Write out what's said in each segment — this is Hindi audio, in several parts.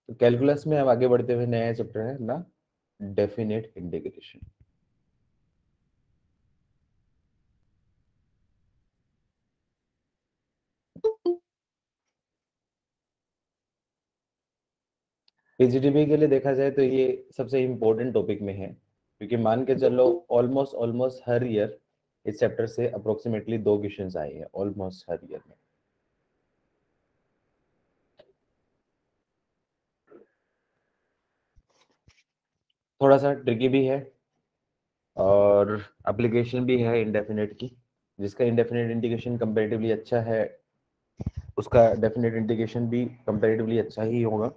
तो कैलकुलस में अब आगे बढ़ते हुए नया चैप्टर है अपना डेफिनेट इंटीग्रेशन। पीजीडीबी के लिए देखा जाए तो ये सबसे इम्पोर्टेंट टॉपिक में है, क्योंकि मान के चलो ऑलमोस्ट ऑलमोस्ट हर ईयर इस चैप्टर से अप्रोक्सीमेटली 2 क्वेश्चंस आए हैं ऑलमोस्ट हर ईयर में। थोड़ा सा ट्रिकी भी है और एप्लीकेशन भी है इंडेफिनेट की। जिसका इंडेफिनेट इंटीग्रेशन कंपैरेटिवली अच्छा है उसका डेफिनेट इंटीग्रेशन भी कंपैरेटिवली अच्छा ही होगा।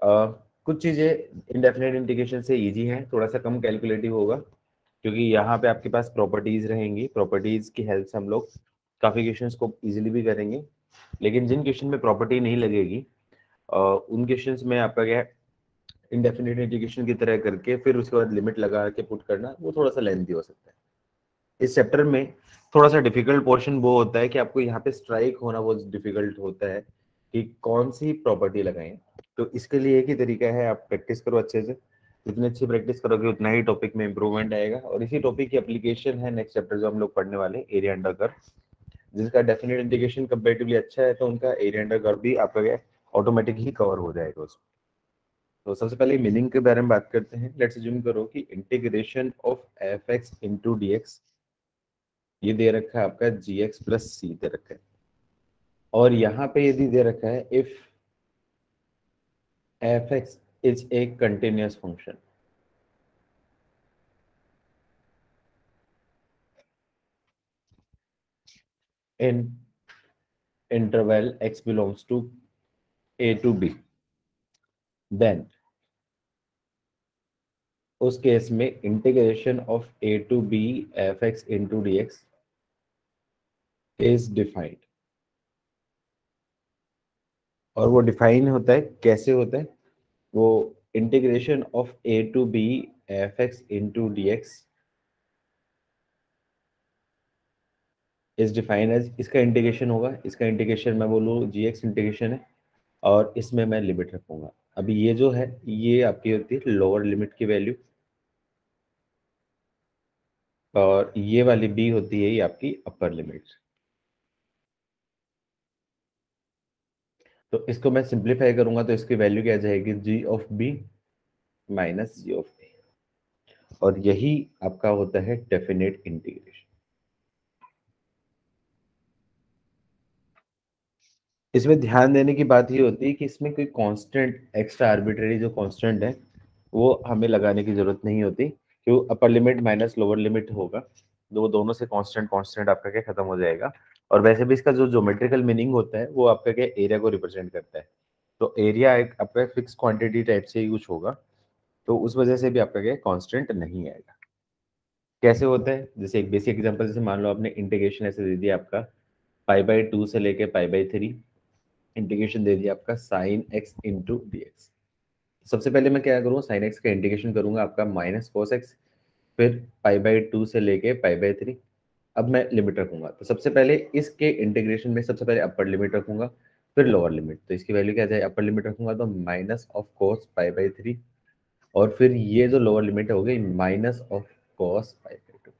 कुछ चीज़ें इंडेफिनेट इंटीग्रेशन से इजी हैं, थोड़ा सा कम कैलकुलेटिव होगा, क्योंकि यहाँ पे आपके पास प्रॉपर्टीज रहेंगी। प्रॉपर्टीज की हेल्प से हम लोग काफ़ी क्वेश्चंस को इजीली भी करेंगे। लेकिन जिन क्वेश्चन में प्रॉपर्टी नहीं लगेगी उन क्वेश्चंस में आपका क्या इंडेफिनेट इंटीग्रेशन की तरह करके फिर उसके बाद लिमिट लगा के पुट करना वो थोड़ा सा लेंथी हो सकता है। इस चैप्टर में थोड़ा सा डिफिकल्ट पोर्शन वो होता है कि आपको यहाँ पे स्ट्राइक होना बहुत डिफिकल्ट होता है कि कौन सी प्रॉपर्टी लगाएं। तो इसके लिए एक ही तरीका है, आप प्रैक्टिस करो अच्छे से। जितनी अच्छी प्रैक्टिस करोगे उतना ही टॉपिक में इंप्रूवमेंट आएगा। और इसी टॉपिक की एप्लीकेशन है नेक्स्ट चैप्टर जो हम लोग पढ़ने वाले हैं, एरिया अंडर कर्व। जिसका डेफिनेट इंटीग्रेशन कंपैरेटिवली अच्छा है तो उनका एरिया अंडर कर्व भी आपका ऑटोमेटिक ही कवर हो जाएगा उसमें। तो सबसे पहले मीनिंग के बारे में बात करते हैं। लेट्स अज्यूम करो कि integration of f x into d x ये दे रखा है आपका जी एक्स प्लस सी दे रखा है। और यहाँ पे यदि दे रखा है if f x is a continuous function, in interval x belongs to a to b, then उस केस में integration of a to b f x into d x is defined. और वो डिफाइन होता है कैसे होता है, वो integration of a to b f x into d x is defined as, इसका इंटीग्रेशन होगा, इसका इंटीग्रेशन मैं बोलूँ जी एक्स इंटीग्रेशन है और इसमें मैं लिमिट रखूंगा। अभी ये जो है ये आपकी होती है लोअर लिमिट की वैल्यू और ये वाली बी होती है ये आपकी अपर लिमिट। तो इसको मैं सिंप्लीफाई करूंगा तो इसकी वैल्यू क्या आ जाएगी, G of B minus G of B. और यही आपका होता है डेफिनेट इंटीग्रेशन। इसमें ध्यान देने की बात ये होती है कि इसमें कोई कांस्टेंट एक्स्ट्रा आर्बिट्रेरी जो कांस्टेंट है वो हमें लगाने की जरूरत नहीं होती, क्यों upper limit minus lower limit होगा तो वो दोनों से कांस्टेंट कांस्टेंट आपका क्या खत्म हो जाएगा। और वैसे भी इसका जो ज्योमेट्रिकल मीनिंग होता है वो आपका क्या एरिया को रिप्रेजेंट करता है। तो एरिया एक आपका फिक्स क्वांटिटी टाइप से ही कुछ होगा, तो उस वजह से भी आपका क्या कांस्टेंट नहीं आएगा। कैसे होता है, जैसे एक बेसिक एग्जांपल, जैसे मान लो आपने इंटीग्रेशन ऐसे दे दिया आपका पाई/2 से लेके पाई/3, इंटीग्रेशन दे दिया आपका sign x into d x. सबसे पहले मैं क्या करूँगा, साइन एक्स का इंटीग्रेशन करूंगा आपका माइनस कोस एक्स, फिर पाई/2 से लेके पाई/3। अब मैं लिमिट रखूंगा तो सबसे पहले इसके इंटीग्रेशन में सबसे पहले अपर लिमिट रखूंगा फिर लोअर लिमिट। तो इसकी वैल्यू क्या आ जाए, अपर लिमिट रखूंगा तो माइनस ऑफ कोस पाई/3 और फिर ये जो लोअर लिमिट हो गई माइनस ऑफ कॉस पाई/2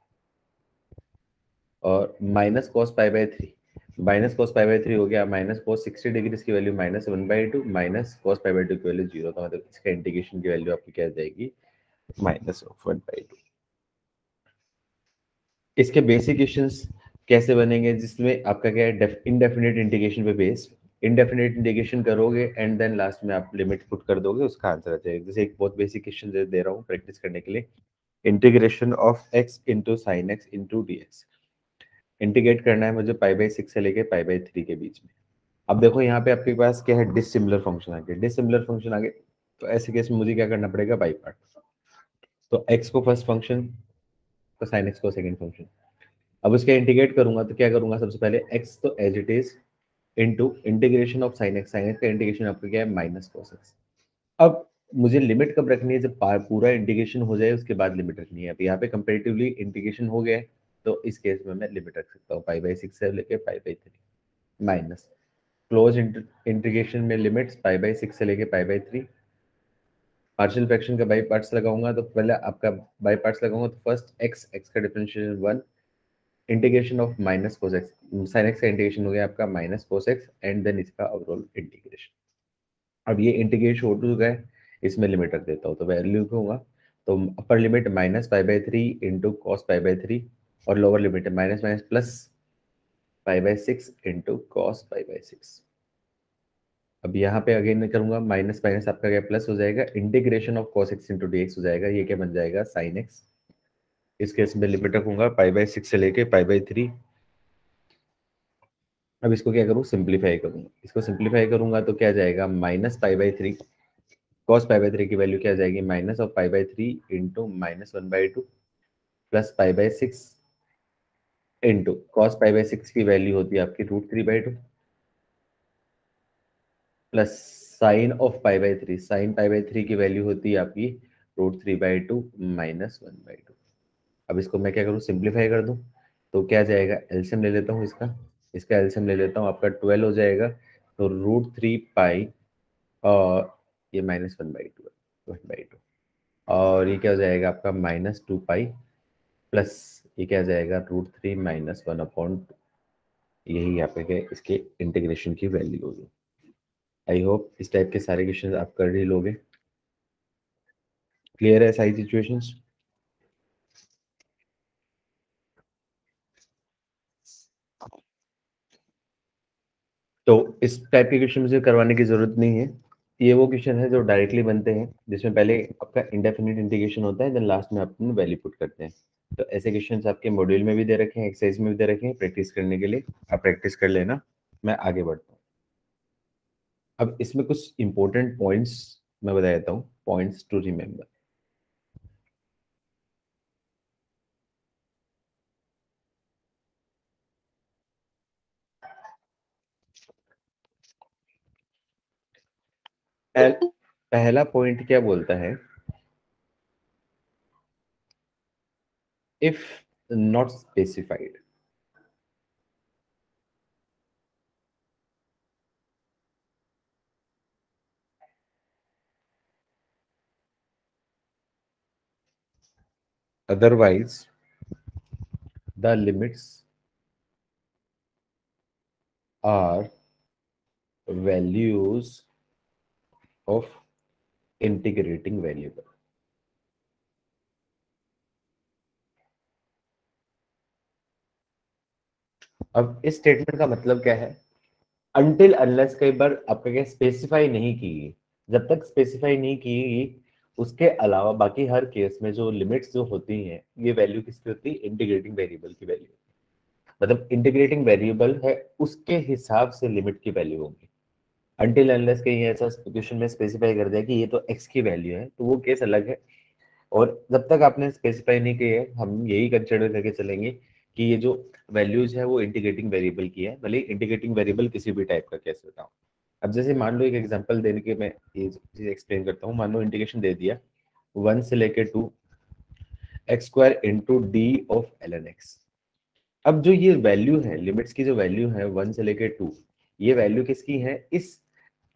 और माइनस कॉस पाई/3। माइनस कॉस पाई/3 हो गया माइनस कॉस 60 डिग्री, इसकी वैल्यू -1/2 माइनस कॉस पाई/2 की वैल्यू 0। तो मतलब इसका इंटीग्रेशन की वैल्यू आपकी क्या आ जाएगी, -1/2। इसके बेसिक क्वेश्चंस कैसे बनेंगे, जिसमें आपका क्या है इनडेफिनेट इंटीग्रेशन पे बेस्ड, इनडेफिनेट इंटीग्रेशन करोगे एंड देन लास्ट में आप लिमिट पुट कर दोगे, उसका आंसर आ जाएगा। जैसे एक बहुत बेसिक क्वेश्चन दे रहा हूँ प्रैक्टिस करने के लिए, integration of x into sine x into d x. Integrate करना है मुझे पाई/6 से लेके पाई/3 के बीच में। अब देखो यहाँ पे आपके पास क्या है, डिसिमिलर फंक्शन आ गए, डिसिमिलर फंक्शन आ गए, तो ऐसे केस में मुझे क्या करना पड़ेगा, बाई पार्ट। तो x को फर्स्ट फंक्शन तो साइन एक्स को सेकंड फंक्शन। अब उसके इंटीग्रेट करूंगा तो क्या करूंगा, सबसे पहले x तो as it is into integration of sine x. Sine x का इंटीग्रेशन आपका क्या है, माइनस कॉस एक्स। अब मुझे लिमिट कब रखनी है, जब पूरा इंटीग्रेशन हो जाए उसके बाद लिमिट रखनी है। अब यहाँ पे कंपेरेटिवली इंटीग्रेशन हो गया है तो इस केस में मैं लिमिट रख सकता हूँ पाई/6 से लेके पाई/3 माइनस क्लोज इंटीग्रेशन में लिमिट्स π/6 से लेके π/3। पार्शियल फ्रैक्शन का बाई पार्ट्स लगाऊंगा तो पहले आपका बाई पार्ट्स लगाऊंगा तो फर्स्ट एक्स का differentiation 1 integration of minus cos x, sine x का इंटीग्रेशन हो गया आपका minus cos x and then इसका ओवरऑल इंटीग्रेशन। अब ये इंटीग्रेशन हो चुका है, इसमें लिमिट रख देता हूँ तो वैल्यू लिखूंगा तो अपर लिमिट -π/3 इंटू कॉस π/3 और लोअर लिमिट है minus minus plus π/6 into cos π/6। अब यहाँ पे अगेन करूंगा माइनस माइनस आपका क्या प्लस हो जाएगा, integration of cos x into D हो जाएगा, ये क्या बन जाएगा sin x। इस केस में लिमिट रखूंगा π/6 से लेके π/3। अब इसको क्या करूँ, सिंप्लीफाई करूंगा, इसको सिंप्लीफाई करूंगा तो क्या जाएगा -π/3 cos π/3 की वैल्यू क्या जाएगी minus of π/3 into -1/2 plus π/6 into cos π/6 की वैल्यू होती है आपकी √3/2 प्लस साइन ऑफ π/3, साइन π/3 की वैल्यू होती है आपकी √3/2 -1/2। अब इसको मैं क्या करूँ, सिंप्लीफाई कर दूं तो क्या जाएगा, एलसीएम ले लेता हूँ इसका, इसका एलसीएम ले लेता हूँ, आपका 12 हो जाएगा तो √3π और ये -1/2 है, 1/2 और ये क्या हो जाएगा आपका -2π प्लस ये क्या जाएगा √3 -1/2। यही यहाँ पे क्या इसके इंटीग्रेशन की वैल्यू होगी। आई होप इस टाइप के सारे क्वेश्चन आप कर ही लोगे। क्लियर है सारी सिचुएशंस? तो इस टाइप के क्वेश्चन मुझे करवाने की जरूरत नहीं है, ये वो क्वेश्चन है जो डायरेक्टली बनते हैं जिसमें पहले आपका इंडेफिनिट इंटीग्रेशन होता है देन लास्ट में आप वैल्यू पुट करते हैं। तो ऐसे क्वेश्चंस आपके मॉड्यूल में भी दे रखे हैं, एक्सरसाइज में भी दे रखे हैं, प्रैक्टिस करने के लिए आप प्रैक्टिस कर लेना। मैं आगे बढ़ता हूँ। अब इसमें कुछ इंपॉर्टेंट पॉइंट्स मैं बता देता हूँ, पॉइंट्स टू रिमेम्बर। पहला पॉइंट क्या बोलता है, if not specified otherwise the limits are values of integrating variable। अब इस स्टेटमेंट का मतलब क्या है, अनटिल अनलेस कई बार आपका क्या स्पेसिफाई नहीं की गई, जब तक स्पेसिफाई नहीं की गई उसके अलावा बाकी हर केस में जो लिमिट्स जो होती हैं ये वैल्यू किसकी होती है, इंटीग्रेटिंग वेरिएबल की वैल्यू। मतलब इंटीग्रेटिंग वेरिएबल है उसके हिसाब से लिमिट की वैल्यू होगी। अनटिल अनलेस कहीं ऐसा क्वेश्चन में स्पेसिफाई कर दिया कि ये तो एक्स की वैल्यू है तो वो केस अलग है, और जब तक आपने स्पेसिफाई नहीं किया है हम यही कंसिडर करके चलेंगे कि ये जो वैल्यूज है वो इंटीग्रेटिंग वेरिएबल की है, भले इंटीग्रेटिंग वेरिएबल किसी भी टाइप का कैसे बताऊं। अब जैसे मान लो एक एग्जांपल देने के मैं ये चीज एक्सप्लेन करता हूँ। मान लो इंटीग्रेशन दे दिया 1 से लेके 2 x² into d of ln x। अब जो ये वैल्यू है, लिमिट्स की जो वैल्यू है 1 से लेके 2, ये वैल्यू किसकी है, इस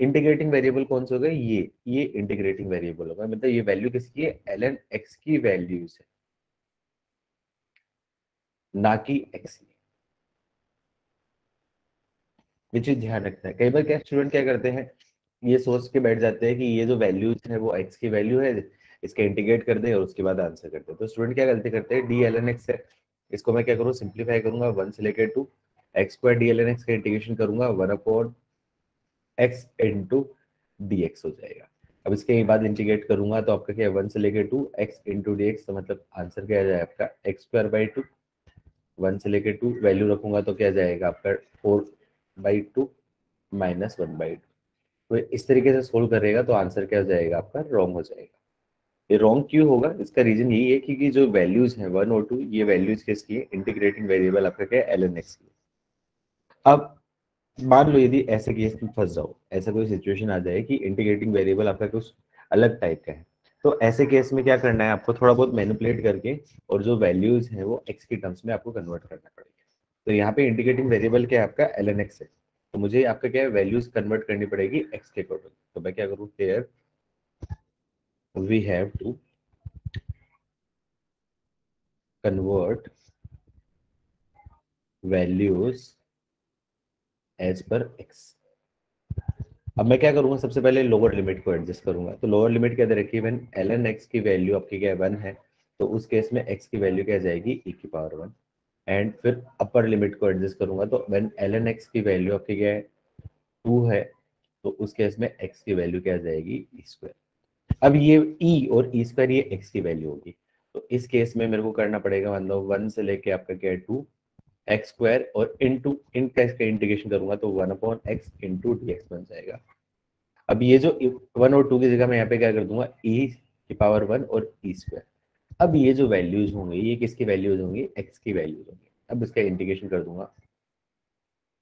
इंटीग्रेटिंग वेरिएबल कौन सा होगा, ये इंटीग्रेटिंग वेरिएबल होगा, मतलब ये वैल्यू किसकी है, ln x की वैल्यूज है ना कि x की। ये चीज ध्यान रखना है, कई बार क्या स्टूडेंट क्या करते हैं, ये सोच के बैठ जाते हैं कि ये जो वैल्यूज है वो x की वैल्यू है, इसका इंटीग्रेट कर दे और उसके बाद आंसर करते हैं। तो स्टूडेंट क्या गलती करते हैं, डी ln x है, इसको मैं क्या करूँ सिंप्लीफाई करूंगा 1 से लेकर 2 x² डी ln x का इंटीग्रेशन करूंगा 1/x इंटू डी हो जाएगा। अब इसके बाद इंटीग्रेट करूंगा तो आपका क्या 1 से लेकर 2 x इंटू डी, तो मतलब आंसर क्या आ जाएगा आपका x²/2। 1 से लेकर 2 वैल्यू रखूंगा तो क्या जाएगा आपका 4/2 -1/2। तो इस तरीके से सोल्व करेगा तो आंसर क्या हो जाएगा आपका, रॉन्ग हो जाएगा। ये रॉन्ग क्यों होगा, इसका रीजन यही है क्योंकि जो वैल्यूज हैं 1 और 2 ये वैल्यूज किसकी है, इंटीग्रेटिंग वेरिएबल आपका क्या है, ln x की। अब मान लो यदि ऐसे केस में फंस जाओ, ऐसा कोई सिचुएशन आ जाए कि इंटीग्रेटिंग वेरिएबल आपका कुछ अलग टाइप का है, तो ऐसे केस में क्या करना है, आपको थोड़ा बहुत मैनिपुलेट करके और जो वैल्यूज हैं वो x की टर्म्स में आपको कन्वर्ट करना पड़ेगा। तो यहाँ पे इंटीग्रेटिंग वेरिएबल क्या है आपका ln x है, तो मुझे आपका क्या है वैल्यूज कन्वर्ट करनी पड़ेगी एक्स के अकॉर्डिंग। तो मैं क्या करूँ, here we have to convert values as per x. अब मैं क्या करूंगा, सबसे पहले लोअर लिमिट को एडजस्ट करूंगा। तो लोअर लिमिट क्या दे रखी है, व्हेन ln x की वैल्यू आपकी क्या है 1 है, तो उस केस में x की वैल्यू क्या जाएगी e की पावर 1। एंड फिर अपर लिमिट को एडजस्ट करूंगा, तो व्हेन ln x की वैल्यू आपकी क्या है 2 है, तो उस केस में x की वैल्यू क्या जाएगी ई स्क्वायर। अब ये e और ई स्क्वायर ये x की वैल्यू होगी, तो इस केस में मेरे को करना पड़ेगा, मतलब 1 से लेके आपका क्या है 2 एक्स स्क्वायर और इनटू इन का इसका इंटीग्रेशन करूंगा तो 1/x इंटू डी एक्स बन जाएगा। अब ये जो 1 और 2 की जगह मैं यहाँ पे क्या कर दूंगा e की पावर 1 और ई स्क्वायर। अब ये जो वैल्यूज होंगे ये किसकी वैल्यूज होंगी, x की वैल्यूज होंगी। अब इसका इंटीग्रेशन कर दूंगा,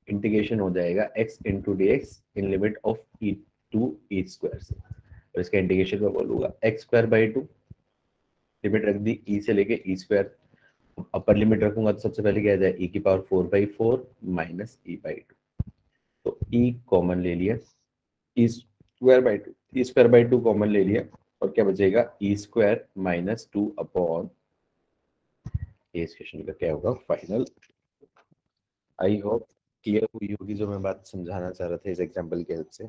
इंटीग्रेशन हो जाएगा x into d x in limit of e to e square से। और इसका इंटीग्रेशन मैं बोलूंगा एक्स स्क्वायर बाई 2, लिमिट रख दी e से लेके ई स्क्वायर। अपर लिमिट रखूंगा तो सबसे पहले क्या आ जाए e की पावर 4/4 माइनस ई बाई 2। तो e कॉमन ले लिया, e square by 2, e square by 2 common ले लिया, और क्या बचेगा ई स्क्वायर माइनस 2 अपॉन ये। इस क्वेश्चन का क्या होगा फाइनल। आई होप क्लियर हुई होगी जो मैं बात समझाना चाह रहा था इस एग्जांपल की हेल्प से।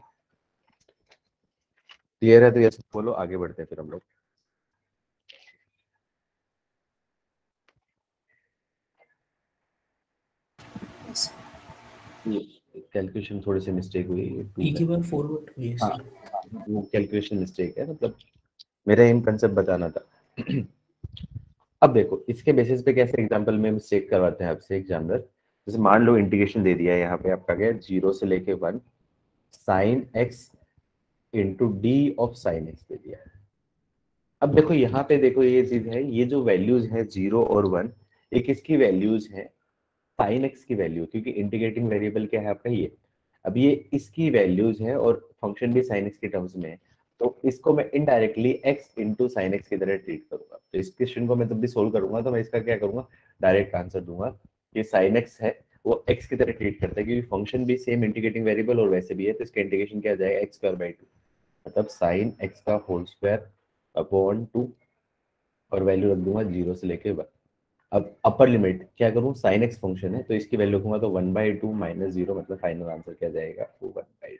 क्लियर है तो यस बोलो, आगे बढ़ते हैं फिर हम लोग। ये कैलकुलेशन थोड़ी सी मिस्टेक हुई, ई की बार फॉरवर्ड हुई है। हाँ वो कैलकुलेशन मिस्टेक है, मतलब मेरा एम कंसेप्ट बताना था। अब देखो इसके बेसिस पे कैसे एग्जांपल में मिस्टेक करवाते हैं आपसे एग्जामिनर। जैसे मान लो इंटीग्रेशन दे दिया है यहाँ पे आपका क्या है 0 से लेके 1 sine x into d of sine x दे दिया है। अब देखो यहाँ पे देखो ये चीज है, ये जो वैल्यूज है 0 और 1 ये किसकी वैल्यूज है, साइन एक्स की वैल्यू, क्योंकि इंटीग्रेटिंग वेरिएबल क्या है आपका ये। अब ये इसकी वैल्यूज है और फंक्शन भी साइन एक्स के टर्म्स में है, तो इसको मैं indirectly x into sine x की तरह ट्रीट करूंगा। तो इस क्वेश्चन को मैं जब भी सोल्व करूंगा तो मैं इसका क्या करूंगा, डायरेक्ट आंसर दूंगा। ये साइन एक्स है वो एक्स की तरह ट्रीट करता है, क्योंकि फंक्शन भी सेम इंटीग्रेटिंग वेरिएबल और वैसे भी है, तो इसका इंटीग्रेशन क्या आ जाएगा एक्स स्क्वायर बाई 2, मतलब साइन एक्स का होल स्क्वायर अपॉन 2, और वैल्यू रख दूंगा 0 से लेके 1। अब अपर लिमिट क्या करूं, साइन एक्स फंक्शन है तो इसकी वैल्यू रखूंगा तो 1/2 माइनस 0, मतलब फाइनल आंसर क्या जाएगा वो 1/2।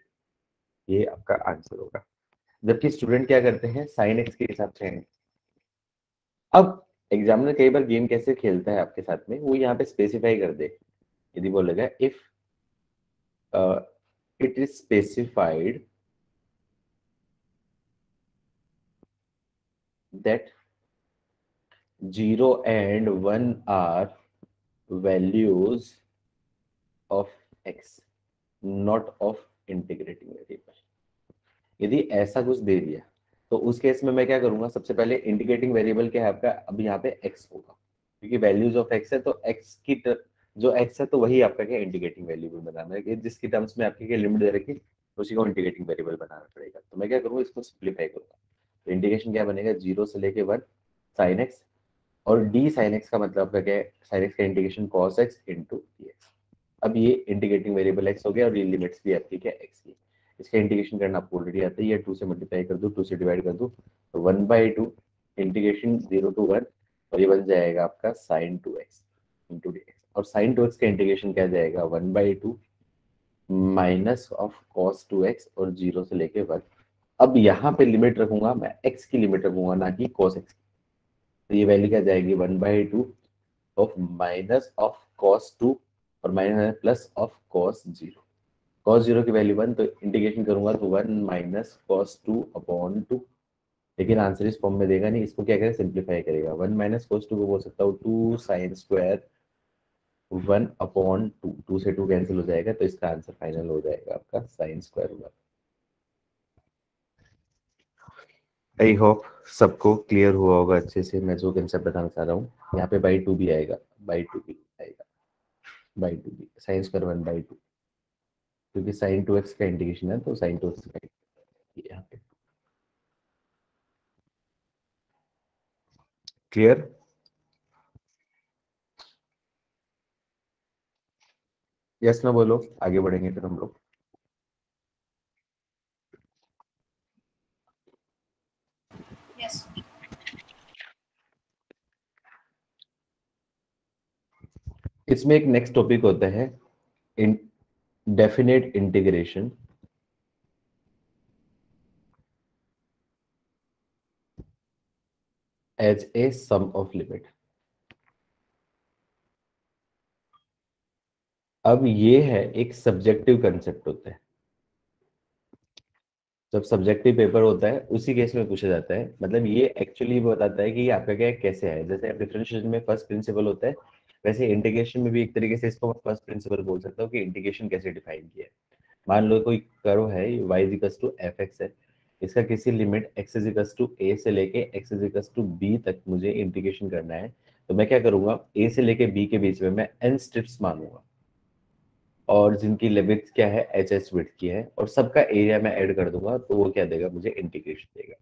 ये आपका आंसर होगा। जबकि स्टूडेंट क्या करते हैं साइन एक्स के हिसाब से हैं। अब एग्जामिनर कई बार गेम कैसे खेलता है आपके साथ में, वो यहाँ पे स्पेसिफाई कर दे। यदि बोलेगा if it is specified that 0 and 1 are values of x not of integrating variable। यदि ऐसा कुछ दे दिया तो उस केस में मैं क्या करूंगा, सबसे पहले इंटीग्रेटिंग वेरिएबल क्या है आपका, अब यहाँ पे x होगा, क्योंकि वैल्यूज ऑफ x है तो x की जो x है तो वही आपका क्या इंटीग्रेटिंग वेरिएबल बनाना है, कि जिसकी टर्म्स में आपकी क्या लिमिट दे रखी उसी को इंटीग्रेटिंग वेरिएबल बनाना पड़ेगा। तो मैं क्या करूँगा इसको सिंप्लीफाई करूंगा, तो इंटीग्रेशन क्या बनेगा 0 से लेके 1 साइन एक्स, और डी साइन एक्स का मतलब क्या है, साइन एक्स का integration cos x into d x. अब ये इंटीग्रेटिंग वेरिएबल एक्स हो गया और ये लिमिट्स भी आपकी क्या एक्स की। इसका इंटीग्रेशन करना आपको ऑलरेडी आता है, ये 2 से मल्टीप्लाई कर दो 2 से डिवाइड कर दो तो 1/2 इंटीग्रेशन 0 to 1, और ये बन जाएगा आपका sine 2x into d x. और साइन 2x का इंटीग्रेशन क्या जाएगा 1/2 माइनस ऑफ कॉस 2x और 0 से लेके 1। अब यहाँ पे लिमिट रखूंगा मैं x की लिमिट रखूंगा ना कि cos x। तो ये वैल्यू क्या जाएगी 1/2 ऑफ माइनस ऑफ कॉस 2 और minus plus of cos 0। Cos 0 की वैल्यू 1, तो इंटीग्रेशन करूंगा तो 1 माइनस कॉस 2 अपॉन 2। लेकिन आंसर इस फॉर्म में देगा नहीं, इसको क्या करें सिंप्लीफाई करेगा। 1 माइनस कॉस 2 को बोल सकता हूँ 2 साइन स्क्वायर 1/2, 2 से 2 कैंसिल हो जाएगा, तो इसका आंसर फाइनल हो जाएगा आपका साइन स्क्वायर 1। आई होप सबको क्लियर हुआ होगा अच्छे से मैं जो कंसेप्ट बताना चाह रहा हूँ। यहाँ पे बाई 2 भी आएगा, बाई 2 भी आएगा, बाई 2 भी साइन स्क्वायर 1/2, क्योंकि साइन 2x का इंटीग्रेशन है तो साइन 2x का यहाँ पे क्लियर। यस ना बोलो, आगे बढ़ेंगे फिर हम लोग। Yes. इसमें एक नेक्स्ट टॉपिक होता है in definite integration as a sum of limit. अब ये है एक सब्जेक्टिव कंसेप्ट होता है। जब सब्जेक्टिव पेपर होता है उसी केस में पूछा जाता है, मतलब ये एक्चुअली बताता है कि ये आपका क्या कैसे है। जैसे डिफरेंशिएशन में फर्स्ट प्रिंसिपल होता है, वैसे इंटीग्रेशन में भी एक तरीके से इसको फर्स्ट प्रिंसिपल बोल सकता हूँ कि इंटीग्रेशन कैसे डिफाइन किया है। मान लो कोई कर्व है, y equals to f x है, इसका किसी limit x equals to a से लेके x इजिकल्स टू b तक मुझे इंटीग्रेशन करना है। तो मैं क्या करूंगा, a से लेके b के बीच में मैं n स्ट्रिप्स मानूंगा, और जिनकी लिमिट क्या है एच एच विड्थ की है, और सबका एरिया मैं ऐड कर दूंगा, तो वो क्या देगा मुझे इंटीग्रेशन देगा।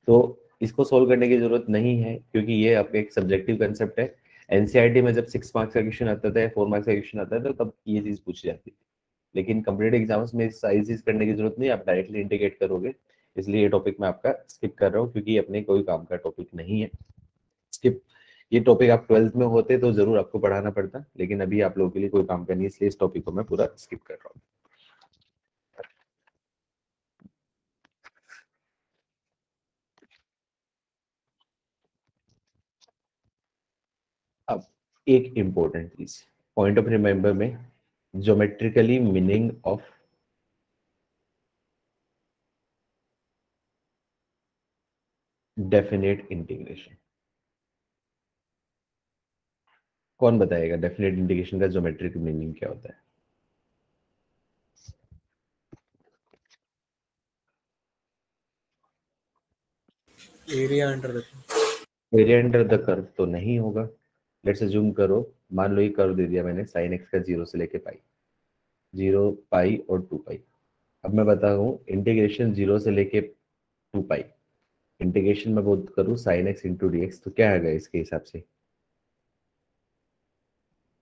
तो इसको सोल्व करने की जरूरत नहीं है क्योंकि ये आपका एक सब्जेक्टिव कंसेप्ट है। एनसीईआरटी में जब 6 मार्क्स का क्वेश्चन आता था या 4 मार्क्स का क्वेश्चन आता था तो तब ये चीज पूछी जाती थी। लेकिन कंप्यूटर एग्जाम्स में सारी चीज करने की जरूरत नहीं, आप डायरेक्टली इंटीग्रेट करोगे। इसलिए ये टॉपिक मैं आपका स्किप कर रहा हूँ क्योंकि ये अपने कोई काम का टॉपिक नहीं है। स्किप। ये टॉपिक आप 12th में होते तो जरूर आपको पढ़ाना पड़ता, लेकिन अभी आप लोगों के लिए कोई काम का नहीं है, इसलिए इस टॉपिक को मैं पूरा स्किप कर रहा हूँ। अब एक इंपॉर्टेंट चीज, पॉइंट ऑफ रिमेंबर में, geometrically meaning of definite integration. कौन बताएगा डेफिनेट इंटीग्रेशन का ज्योमेट्रिक मीनिंग क्या होता है? Area under the area under the curve तो नहीं होगा। लेट्स अज्यूम करो, मान लो ये कर्व दे दिया मैंने साइन एक्स का 0 से लेके पाई, 0 पाई और 2 पाई। अब मैं बता हूँ इंटीग्रेशन 0 से लेके 2 पाई, इंटीग्रेशन में बोध करूँ sign x into d x, तो क्या आएगा इसके हिसाब से?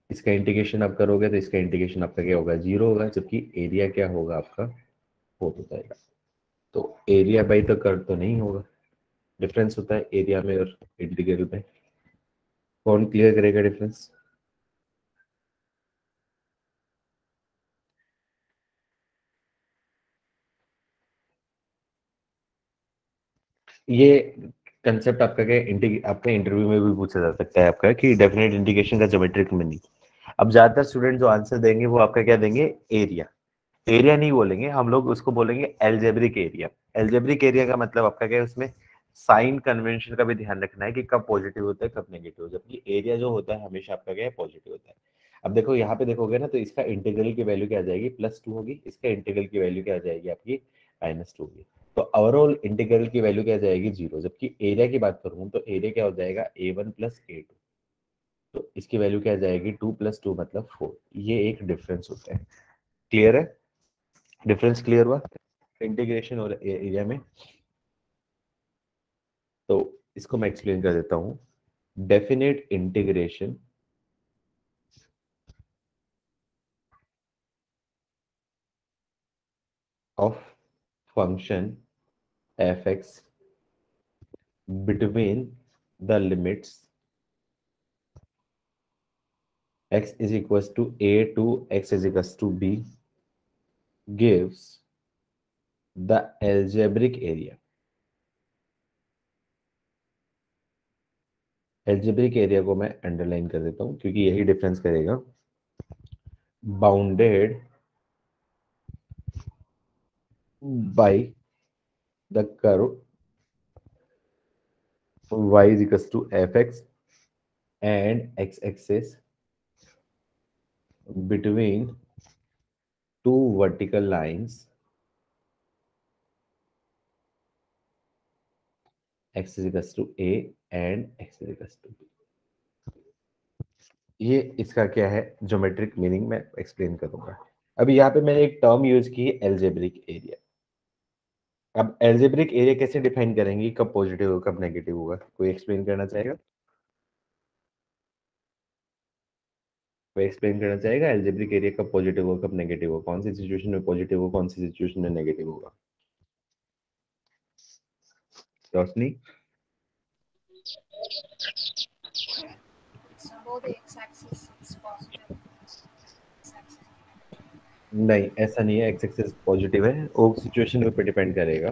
इसका इंटीग्रेशन आप करोगे तो इसका इंटीग्रेशन आपका क्या होगा, 0 होगा, जबकि एरिया क्या होगा आपका, 4 हो जाएगा। तो एरिया बाई द कर्व तो नहीं होगा। डिफरेंस होता है एरिया में और इंटीग्रल में। कौन क्लियर करेगा डिफरेंस? ये कंसेप्ट आपका क्या आपका इंटरव्यू में भी पूछा जा सकता है आपका कि डेफिनेट इंटीग्रेशन का ज्योमेट्रिक मीनिंग। अब ज्यादातर स्टूडेंट जो आंसर देंगे वो आपका क्या देंगे, एरिया। एरिया नहीं बोलेंगे हम लोग, उसको बोलेंगे एल्जेब्रिक एरिया। एल्जेब्रिक एरिया का मतलब आपका क्या है, उसमें साइन कन्वेंशन का भी ध्यान रखना है कि कब पॉजिटिव होता है कब नेगेटिव, जबकि एरिया जो होता है हमेशा आपका क्या है, पॉजिटिव होता है। अब देखो यहाँ पे देखोगे ना, तो इसका इंटीग्रल की वैल्यू क्या आ जाएगी, +2 होगी, इसका इंटीग्रल की वैल्यू क्या आ जाएगी आपकी, -2 होगी। तो ओवरऑल इंटीग्रल की वैल्यू क्या आ जाएगी, 0। जबकि एरिया की बात करूँ तो एरिया क्या हो जाएगा, A1 + A2। तो इसकी वैल्यू क्या आ जाएगी, 2 + 2 मतलब 4। ये एक डिफरेंस होता है। क्लियर है? डिफरेंस क्लियर हुआ इंटीग्रेशन और एरिया में? तो इसको मैं एक्सप्लेन कर देता हूं। Definite integration of function F x between the limits x is equals to a to x is equals to b gives the algebraic area। Algebraic area को मैं अंडरलाइन कर देता हूं क्योंकि यही डिफरेंस करेगा। Bounded by the curve y is equals to fx and x axis between two vertical lines x is equals to a and x is equals to b। ये इसका क्या है ज्योमेट्रिक मीनिंग मैं एक्सप्लेन करूंगा। अभी यहाँ पे मैंने एक टर्म यूज की है एल्जेब्रिक एरिया। अब एल्जेब्रिक एरिया कैसे डिफाइन करेंगे, कब पॉजिटिव होगा कब नेगेटिव होगा, कोई एक्सप्लेन करना चाहेगा? वो एक्सप्लेन करना चाहेगा एल्जेब्रिक एरिया कब पॉजिटिव होगा कब नेगेटिव होगा, कौन सी सिचुएशन में पॉजिटिव होगा कौन सी सिचुएशन में नेगेटिव होगा। रोशनी। So above the x-axis it's positive. X-axis. नहीं ऐसा नहीं है, एक्स एक्सिस पॉजिटिव है, वो सिचुएशन पे डिपेंड करेगा।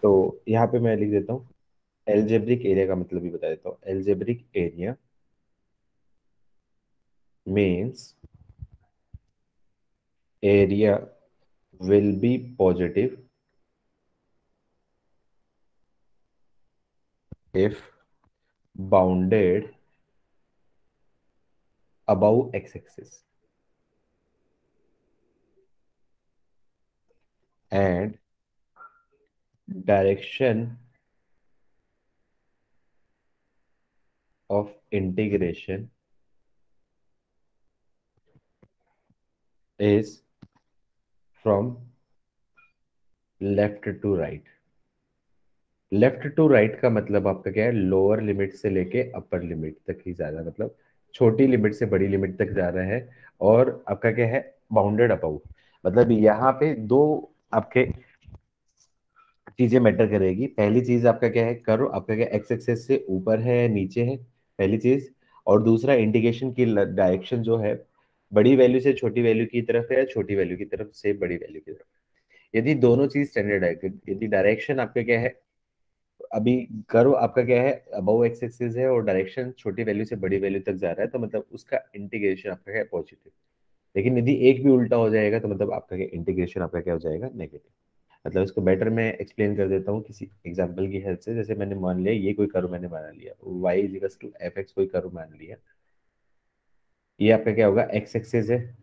तो यहाँ पे मैं लिख देता हूँ एल्जेब्रिक एरिया का मतलब भी बता देता हूँ। Algebraic area means area will be positive if bounded above x-axis and direction of integration is from left to right। Left to right का मतलब आपका क्या है, लोअर लिमिट से लेके अपर लिमिट तक ही जा रहा है, मतलब छोटी लिमिट से बड़ी लिमिट तक जा रहा है। और आपका क्या है, बाउंडेड अबाउ, मतलब यहाँ पे दो आपके चीजें मैटर करेगी। पहली चीज आपका क्या है, कर्व आपका क्या एक्स एक्सेस से ऊपर है या नीचे है, पहली चीज। और दूसरा इंडिकेशन की डायरेक्शन जो है, बड़ी वैल्यू से छोटी वैल्यू की तरफ है या छोटी वैल्यू की तरफ से बड़ी वैल्यू की तरफ। यदि दोनों चीज स्टैंडर्ड है, यदि डायरेक्शन आपका क्या है, अभी कर्व आपका क्या है अबव एक्स एक्सिस है और डायरेक्शन छोटी वैल्यू से बड़ी वैल्यू तक जा रहा है, तो मतलब उसका इंटीग्रेशन आपका क्या है पॉजिटिव। लेकिन यदि एक भी उल्टा हो जाएगा तो मतलब आपका क्या इंटीग्रेशन आपका क्या हो जाएगा नेगेटिव। मतलब इसको बेटर मैं एक्सप्लेन कर देता हूँ किसी एग्जांपल की हेल्प से। जैसे मैंने मान लिया ये कोई कर्व मैंने बना लिया, y equals to f x कोई कर्व मान लिया, ये आपका क्या होगा एक्स एक्सिस है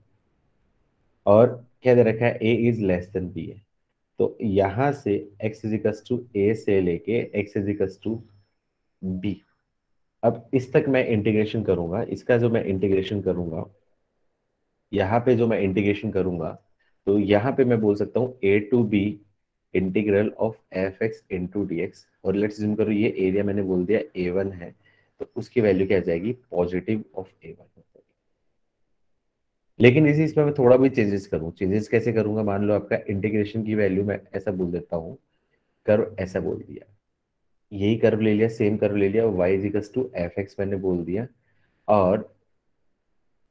और क्या दे रखा है a is less than b है। तो यहां से x इजिकल्स टू a से लेके x इजिकल्स टू b, अब इस तक मैं इंटीग्रेशन करूंगा। इसका जो मैं इंटीग्रेशन करूंगा, यहाँ पे जो मैं इंटीग्रेशन करूंगा, तो यहाँ पे मैं बोल सकता हूँ a to b integral of f x into d x. और लेट्स जिम करो ये एरिया मैंने बोल दिया a1 है, तो उसकी वैल्यू क्या आ जाएगी पॉजिटिव ऑफ a1। लेकिन इसी इसमें मैं थोड़ा भी चेंजेस करूँ, चेंजेस कैसे करूंगा, मान लो आपका इंटीग्रेशन की वैल्यू मैं ऐसा बोल देता हूँ, कर्व ऐसा बोल दिया, यही कर्व ले लिया, सेम कर्व ले लिया, y equals to f x मैंने बोल दिया, और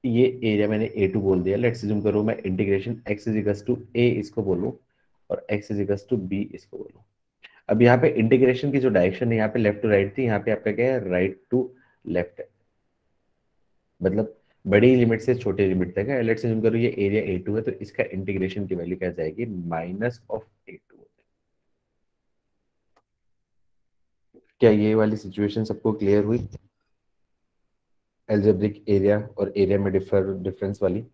ये एरिया मैंने a2 बोल दिया। लेट्स अज्यूम करो मैं integration x equals to a इसको बोलूं और x इजिकल्स टू b इसको बोलूं। अब यहाँ पे इंटीग्रेशन की जो डायरेक्शन है, यहाँ पे लेफ्ट टू राइट थी, यहाँ पे आपका क्या है राइट टू लेफ्ट है, मतलब बड़ी लिमिट से छोटी लिमिट तक है। लेट्स अज्यूम करो ये एरिया a2 है, तो इसका इंटीग्रेशन की वैल्यू क्या जाएगी माइनस ऑफ a2। क्या ये वाली सिचुएशन सबको क्लियर हुई, एल्जेब्रिक एरिया और एरिया में डिफरेंस वाली?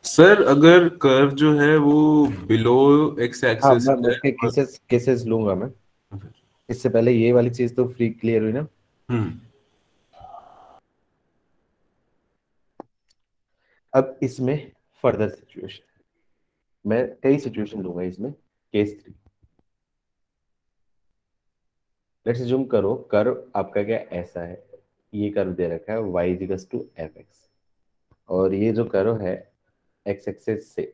सर अगर कर्व जो है वो बिलो एक्स हाँ एक्सिस मैं है उसके और केसेस लूंगा मैं। इससे पहले ये वाली चीज तो फ्री क्लियर हुई ना। हम्म अब इसमें फर्दर सिचुएशन, मैं कई सिचुएशन लूंगा इसमें। केस 3, लेट्स अज्यूम करो कर्व आपका क्या ऐसा है, ये कर्व दे रखा है y equals to f x, और ये जो कर्व है x एक्सिस से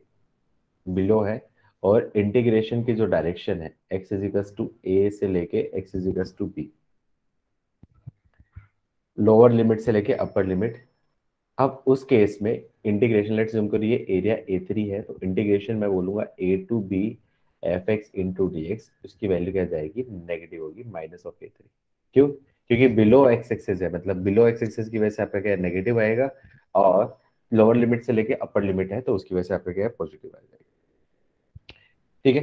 बिलो है, और इंटीग्रेशन की जो डायरेक्शन है x इक्वल्स टू a से लेके x equals to b, lower limit से लेके अपर लिमिट। अब उस केस में इंटीग्रेशन, लेट्स अज्यूम करो ये एरिया a3 है, तो इंटीग्रेशन मैं बोलूंगा a to b f x into d x, उसकी वैल्यू क्या जाएगी नेगेटिव होगी माइनस ऑफ a3। क्यों? क्योंकि बिलो एक्स एक्सिस है, मतलब बिलो एक्स एक्सिस की वजह से आपका क्या नेगेटिव आएगा, और लोअर लिमिट से लेके अपर लिमिट है तो उसकी वजह से आपका क्या पॉजिटिव आ जाएगा। ठीक है,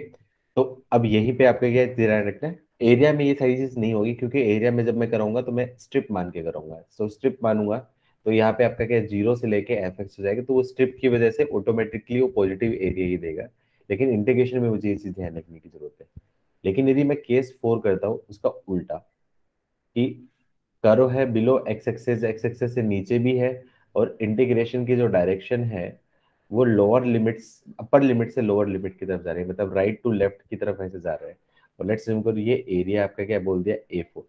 तो अब यहीं पे आपका क्या ध्यान रखना है, एरिया में ये सारी चीज नहीं होगी, क्योंकि एरिया में जब मैं कराऊंगा तो मैं स्ट्रिप मान के कराऊंगा। तो स्ट्रिप मानूंगा तो यहाँ पे आपका क्या जीरो से लेके एफ एक्स हो जाएगा, तो वो स्ट्रिप की वजह से ऑटोमेटिकली वो पॉजिटिव एरिया ही देगा। लेकिन इंटीग्रेशन में मुझे ये चीज ध्यान रखने की जरूरत है। लेकिन यदि मैं केस 4 करता हूँ उसका उल्टा, कि कर्व है बिलो एक्स एक्सेस से नीचे भी है, और इंटीग्रेशन की जो डायरेक्शन है वो लोअर लिमिट्स अपर लिमिट से लोअर लिमिट की तरफ जा रही है, मतलब राइट टू लेफ्ट की तरफ ऐसे जा रहा है, और लेट्स assume करो ये एरिया आपका क्या बोल दिया A4।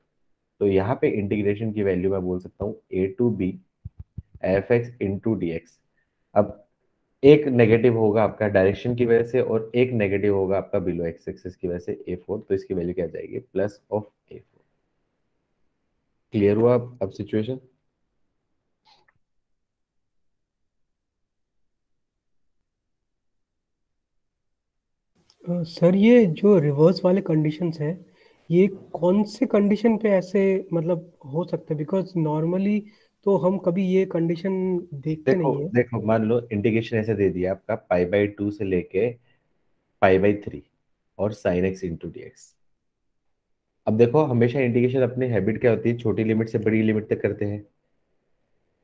तो यहाँ पे इंटीग्रेशन की वैल्यू मैं बोल सकता हूँ A to B fx into d x. अब एक नेगेटिव होगा आपका डायरेक्शन की वजह से और एक नेगेटिव होगा आपका बिलो एक्स एक्सिस की वजह से A4, तो इसकी वैल्यू क्या आ जाएगी प्लस ऑफ A4। क्लियर हुआ अब सिचुएशन? सर ये जो रिवर्स वाले कंडीशंस है, ये कौन से कंडीशन पे ऐसे मतलब हो सकते हैं? बिकॉज नॉर्मली तो हम कभी ये कंडीशन देखते देखो नहीं है। देखो मान लो इंटीग्रेशन ऐसे दे दिया आपका π/2 से लेके π/3 और sin x into d x. अब देखो हमेशा इंटीग्रेशन अपनी हैबिट क्या होती है, छोटी लिमिट से बड़ी लिमिट तक करते हैं,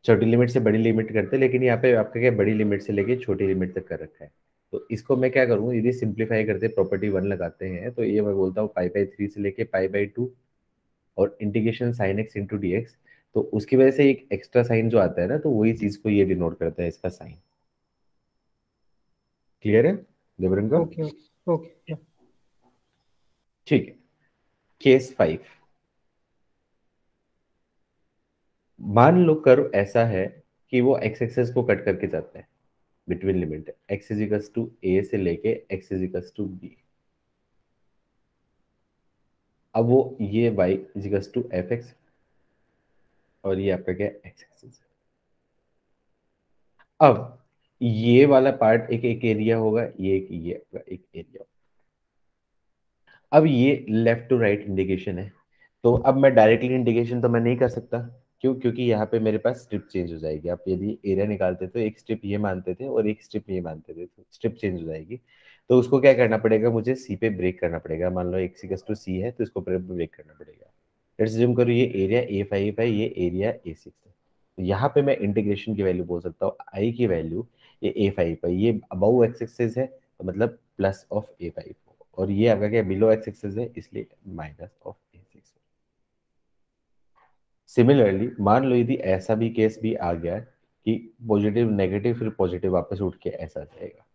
छोटी लिमिट से बड़ी लिमिट करते हैं, लेकिन यहाँ पे आपका क्या बड़ी लिमिट से लेके छोटी लिमिट तक कर रखा है। तो इसको मैं क्या करूँ, यदि सिंप्लीफाई करते प्रॉपर्टी 1 लगाते हैं तो ये मैं बोलता हूँ π/3 से लेके π/2 और integration sin x into d x. तो उसकी वजह से एक एक्स्ट्रा साइन जो आता है ना, तो वही चीज को ये डिनोट करता है इसका साइन। क्लियर है देवरंगा? Okay okay okay. ठीक है। केस 5, मान लो कर्व ऐसा है कि वो एक्स एक्सेस को कट करके जाता है between limit x equals to a से लेके x इजिकल्स टू b। अब वो ये y equals to f x और ये आपका क्या एक्स एक्सेस। अब ये वाला पार्ट एक एक एरिया होगा, ये आपका एक एरिया। अब ये लेफ्ट टू राइट इंडिकेशन है, तो अब मैं डायरेक्टली इंडिकेशन तो मैं नहीं कर सकता। क्यों? क्योंकि यहाँ पे मेरे पास स्ट्रिप चेंज हो जाएगी। आप यदि एरिया निकालते तो एक स्ट्रिप ये मानते थे और एक स्ट्रिप ये मानते थे, तो स्ट्रिप चेंज हो जाएगी। तो उसको क्या करना पड़ेगा, मुझे सी पे ब्रेक करना पड़ेगा। मान लो एक्स इक्वल्स टू सी है तो इसको ब्रेक करना पड़ेगा। लेट्स अज्यूम करो ये एरिया A5 है, ये एरिया A6 है। तो यहाँ पे मैं इंटीग्रेशन की वैल्यू बोल सकता हूँ आई की वैल्यू, ये A5 है, ये अबव एक्स एक्सिस है तो मतलब प्लस ऑफ A5, और ये आपका क्या बिलो एक्स एक्सिस है इसलिए माइनस ऑफ A6। सिमिलरली मान लो यदि ऐसा भी केस भी आ गया कि पॉजिटिव नेगेटिव फिर पॉजिटिव वापस उठ के ऐसा जाएगा,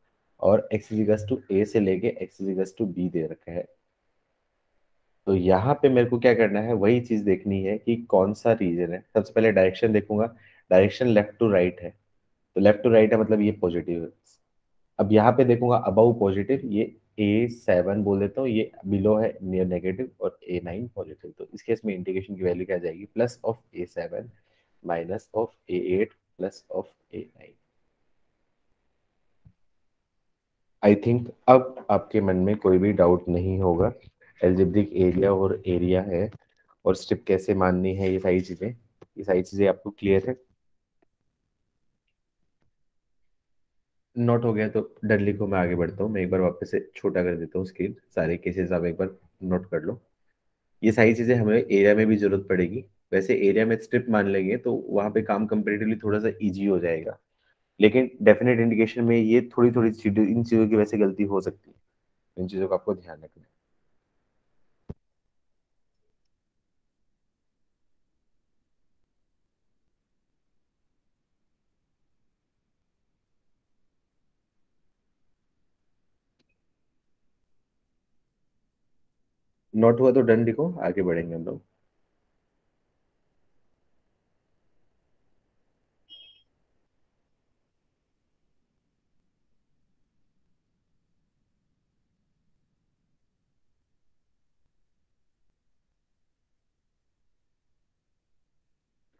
और x इजिकल्स टू a से लेके x इजिकल्स टू b दे रखा है। तो यहाँ पे मेरे को क्या करना है, वही चीज देखनी है कि कौन सा रीजन है। सबसे पहले डायरेक्शन देखूंगा, डायरेक्शन लेफ्ट टू राइट है, तो लेफ्ट टू राइट है मतलब ये पॉजिटिव है। अब यहाँ पे देखूंगा अबाउ पॉजिटिव, ये A7 बोल देता हूँ, ये बिलो है नियर नेगेटिव और A9 पॉजिटिव। तो इस केस में इंटीग्रेशन की वैल्यू क्या आ जाएगी, plus of A7 minus of A8 plus of A9। I think अब आपके मन में कोई भी डाउट नहीं होगा। एल्जेब्रिक एरिया और एरिया है और स्ट्रिप कैसे माननी है, ये सारी चीजें आपको क्लियर है। नोट हो गया तो डर लिखो, मैं आगे बढ़ता हूँ। मैं एक बार वापस से छोटा कर देता हूँ स्क्रीन, सारे केसेस आप एक बार नोट कर लो। ये सारी चीजें हमें एरिया में भी जरूरत पड़ेगी। वैसे एरिया में स्ट्रिप मान लेंगे तो वहां पे काम कंपेरेटिवली थोड़ा सा इजी हो जाएगा, लेकिन डेफिनेट इंडिकेशन में ये थोड़ी थोड़ी चीजें, इन चीजों की वजह से गलती हो सकती है। इन चीजों का आपको ध्यान रखना है। नोट हुआ तो डन लिखो, आगे बढ़ेंगे हम लोग।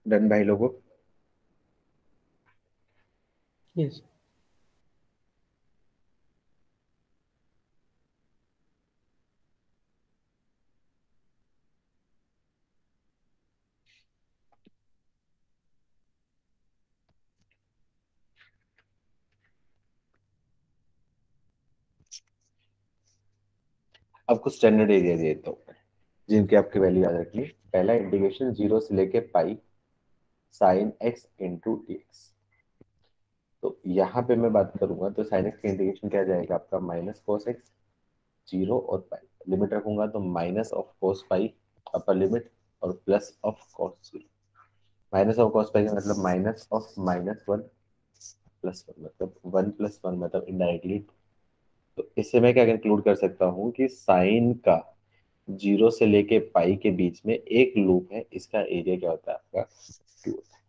डन भाई लोगों? यस। अब कुछ स्टैंडर्ड एरिया दे देता हूँ जिनकी आपकी वैल्यू याद रखनी। पहला इंटीग्रेशन 0 से लेके pi sine x into d x. तो यहाँ पे मैं बात करूंगा तो साइन एक्स का इंटीग्रेशन क्या जाएगा आपका, माइनस कॉस एक्स, 0 और पाई। लिमिट रखूंगा तो minus of cos pi upper limit और plus of cos 0। Minus of cos pi का मतलब माइनस ऑफ -1 प्लस 1, मतलब 1 प्लस 1 मतलब इनडायरेक्टली। तो इससे मैं क्या कंक्लूड कर सकता हूँ कि साइन का जीरो से लेके पाई के बीच में एक लूप है, इसका एरिया क्या होता है आपका 2 होता है।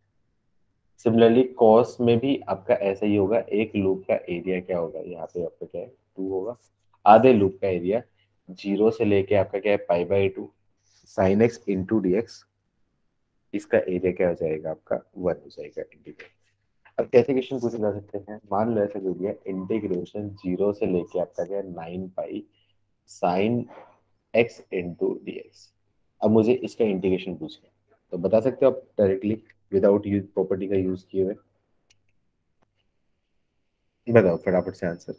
सिमिलरली कॉस में भी आपका ऐसा ही होगा, एक लूप का एरिया क्या होगा, यहाँ पे आपका क्या है 2 होगा। आधे लूप का एरिया जीरो से लेके आपका क्या है पाई/2 sine x into d x, इसका एरिया क्या हो जाएगा आपका 1 हो जाएगा इंटीग्रल। अब कैसे क्वेश्चन पूछे जा सकते हैं, मान लो ऐसा दे दिया इंटीग्रेशन जीरो से लेके आपका क्या है 9 pi sine x into d x. अब मुझे इसका इंटीग्रेशन पूछना है, तो बता सकते हो आप डायरेक्टली विदाउट यूज प्रॉपर्टी का यूज किए हुए, बताओ फटाफट से answer.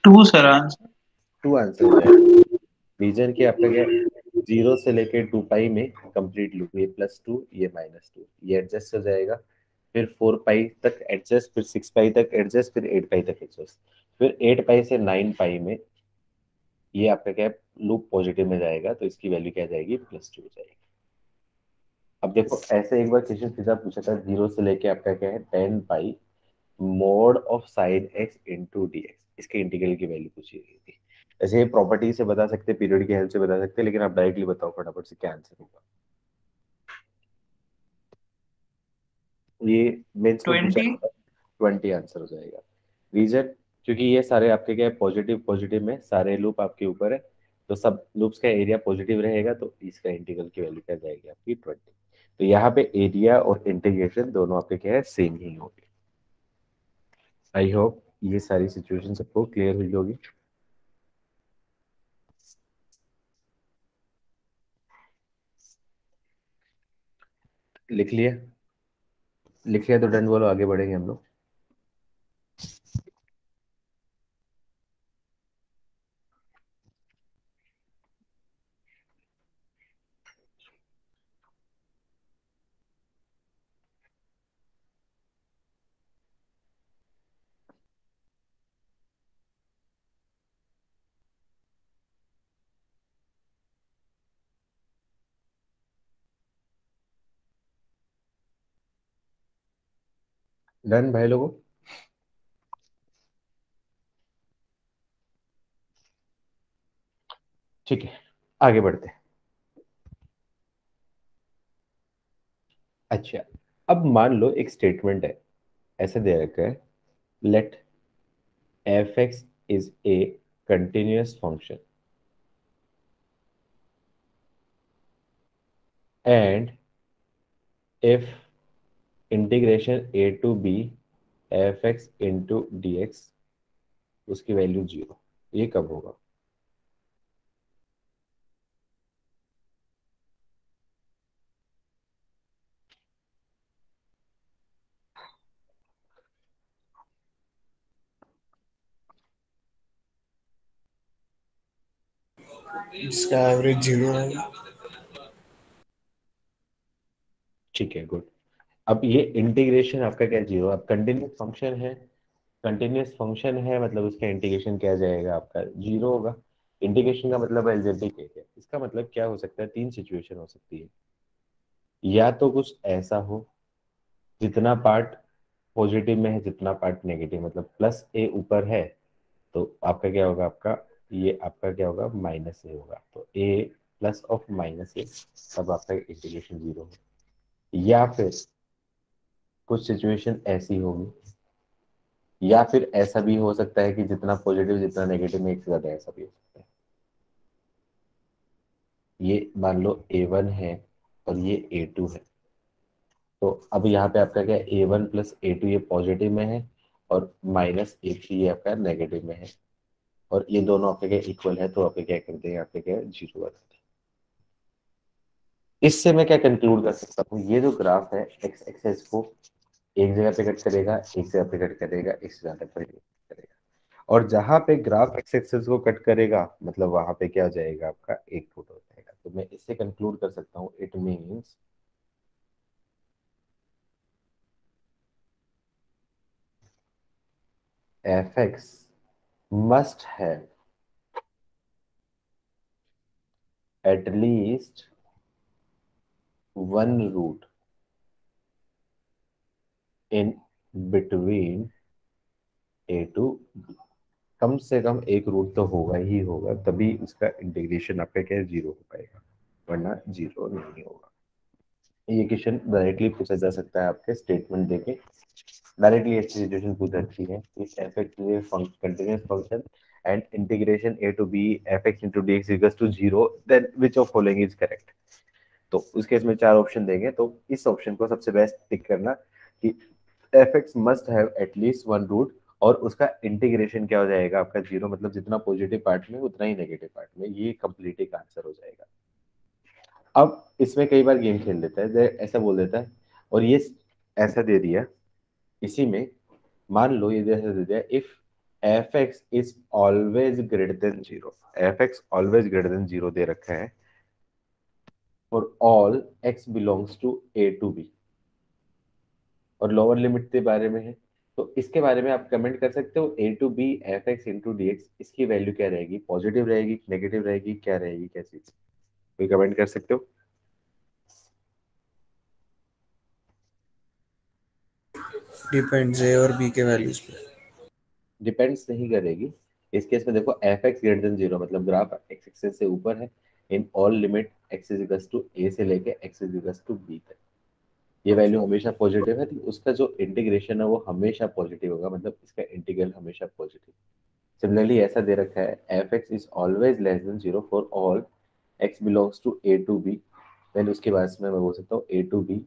Two sir answer. 2 answer हो जाएगा। रीजन की आपका क्या जीरो से लेके 2 पाई में कंप्लीट लूप, ये +2 ये -2, ये एडजस्ट हो जाएगा। फिर 4 पाई तक एडजस्ट, फिर 6 पाई तक एडजस्ट, फिर 8 पाई तक एडजस्ट, फिर 8 पाई से 9 पाई में ये आपका क्या लूप पॉजिटिव में जाएगा, तो इसकी वैल्यू क्या जाएगी +2 हो जाएगी। अब देखो ऐसे एक बार क्वेश्चन सीधा पूछा था, जीरो से लेके आपका क्या है 10 pi mod of sine x into d x, इसके इंटीग्रल की वैल्यू पूछी गई थी। ऐसे ये प्रॉपर्टी से बता सकते, पीरियड की हेल्प से बता सकते, लेकिन आप डायरेक्टली बताओ फटाफट से क्या आंसर होगा। ये मेंस में पूछा 20। था, 20 आंसर हो जाएगा। रीजन क्योंकि ये सारे आपके क्या है पॉजिटिव पॉजिटिव में सारे लूप आपके ऊपर है, तो सब लूप्स का एरिया पॉजिटिव रहेगा, तो इसका इंटीग्रल की वैल्यू क्या जाएगी आपकी 20। तो यहाँ पे एरिया और इंटीग्रेशन दोनों आपके क्या है सेम ही होंगे। आई होप ये सारी सिचुएशन सबको क्लियर हुई होगी। लिख लिया, लिख लिया तो डन बोलो, आगे बढ़ेंगे हम लोग। डन भाई लोगों, ठीक है आगे बढ़ते हैं। अच्छा, अब मान लो एक स्टेटमेंट है, ऐसे दे रखा है let f x is a continuous function and if integration a to b f x into d x उसकी वैल्यू 0, ये कब होगा। इसका एवरेज 0 है। ठीक है गुड। अब ये इंटीग्रेशन आपका क्या 0, अब कंटिन्यूस फंक्शन है, कंटिन्यूस फंक्शन है मतलब उसका इंटीग्रेशन क्या जाएगा आपका 0 होगा। इंटीग्रेशन का मतलब अलजेब्रिक है, इसका मतलब क्या हो सकता है, 3 सिचुएशन हो सकती है। या तो कुछ ऐसा हो जितना पार्ट पॉजिटिव में है जितना पार्ट नेगेटिव, मतलब +a ऊपर है तो आपका क्या होगा, आपका ये आपका क्या होगा -a होगा, तो a प्लस ऑफ -a तब आपका इंटीग्रेशन 0 होगा। या फिर कुछ सिचुएशन ऐसी होगी, या फिर ऐसा भी हो सकता है कि जितना पॉजिटिव जितना नेगेटिव में एक से ज्यादा, ऐसा भी हो सकता है। ये मान लो a1 है और ये a2 है, तो अब यहाँ पे आपका क्या a1 प्लस a2 ये पॉजिटिव में है और -a3 ये आपका नेगेटिव में है, और ये दोनों आपके क्या इक्वल है, तो आपके क्या करते हैं आपके क्या 0 बनाते हैं। इससे मैं क्या कंक्लूड कर सकता हूँ, ये जो ग्राफ है एक्स एक्सेस को एक जगह पे कट करेगा, एक जगह पे कट करेगा, एक से ज्यादा पे कट करेगा, और जहां पे ग्राफ एक्स एक्सेस को कट करेगा मतलब वहां पे क्या हो जाएगा आपका एक फुट हो जाएगा। तो मैं इससे कंक्लूड कर सकता हूँ it means f x must have at least one root in between a to b, कम से कम एक रूट तो होगा ही होगा, तभी इसका इंटीग्रेशन आपका क्या है, जीरो हो पाएगा, वरना जीरो नहीं होगा। ये क्वेश्चन डायरेक्टली पूछा जा सकता है आपके स्टेटमेंट देके, डायरेक्टली ऐसी सिचुएशन पूछ सकती है if f x is a continuous function and integration a to b f x into d x equals to zero, then which of following is correct. तो उस केस में चार ऑप्शन देंगे, तो इस ऑप्शन को सबसे बेस्ट टिक करना कि f x must have at least one root, और उसका इंटीग्रेशन क्या हो जाएगा आपका जीरो, मतलब जितना पॉजिटिव पार्ट में उतना ही नेगेटिव पार्ट में, ये कंप्लीट एक आंसर हो जाएगा। अब इसमें कई बार गेम खेल लेता है, ऐसा बोल देता है और ये ऐसा दे दिया, इसी में मान लो ये जैसे दे दिया if f x is always greater than zero, f x always greater than zero दे रखा है for all x belongs to a to b, और लोअर लिमिट के बारे में है, तो इसके बारे में आप कमेंट कर सकते हो a to b f x into d x, इसकी वैल्यू क्या रहेगी, पॉजिटिव रहेगी, नेगेटिव रहेगी, क्या रहेगी, क्या चीज, कोई कमेंट कर सकते हो। डिपेंड्स ए और बी के वैल्यूज पे। डिपेंड्स नहीं करेगी इस केस में, देखो f x greater than zero मतलब ग्राफ एक्स एक्सिस से ऊपर है, in all limit x is equals to a से लेके x is equals to b तक, ये वैल्यू हमेशा पॉजिटिव है, तो उसका जो इंटीग्रेशन है वो हमेशा पॉजिटिव होगा, मतलब इसका इंटीग्रल हमेशा पॉजिटिव। सिमिलरली ऐसा दे रखा है f x is always less than zero for all x belongs to a to b, then उसके बाद में मैं बोल सकता हूँ a to b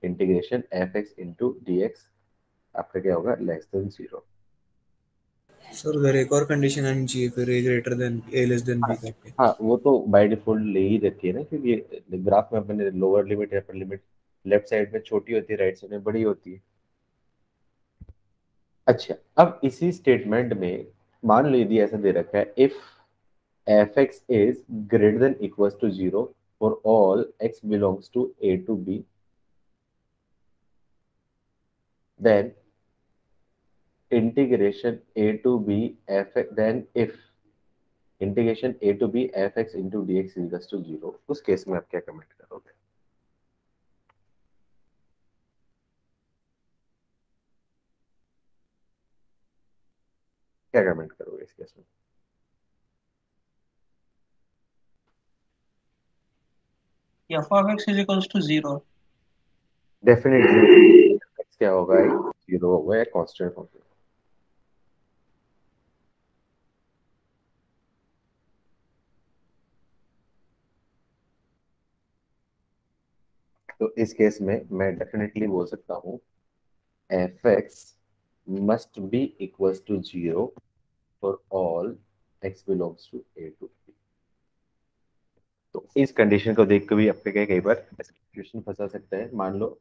integration f x into d x आपका क्या होगा, लेस देन जीरो। सर उधर एक और कंडीशन आनी चाहिए फिर, ए ग्रेटर देन ए लेस देन बी करके। हाँ वो तो बाय डिफॉल्ट ले ही देती है ना, क्योंकि ग्राफ में अपने लोअर लिमिट या अपर लिमिट लेफ्ट साइड में छोटी होती है, राइट साइड में बड़ी होती है। अच्छा, अब इसी स्टेटमेंट में मान लो यदि ऐसा दे रखा है if f x is greater than equals to zero for all x belongs to a to b, then integration a to b f, then if integration a to b f x into d x equals to zero, उस केस में आप क्या कमेंट करोगे, क्या कमेंट करोगे इस केस में। F of x is equals to 0. Definitely क्या होगा, जीरो होगा या कांस्टेंट होगा। तो इस केस में मैं डेफिनेटली बोल सकता हूँ f x must be equals to zero for all x belongs to a to b. तो इस कंडीशन को देख के भी आपके क्या कई बार सिचुएशन फंसा सकता है, मान लो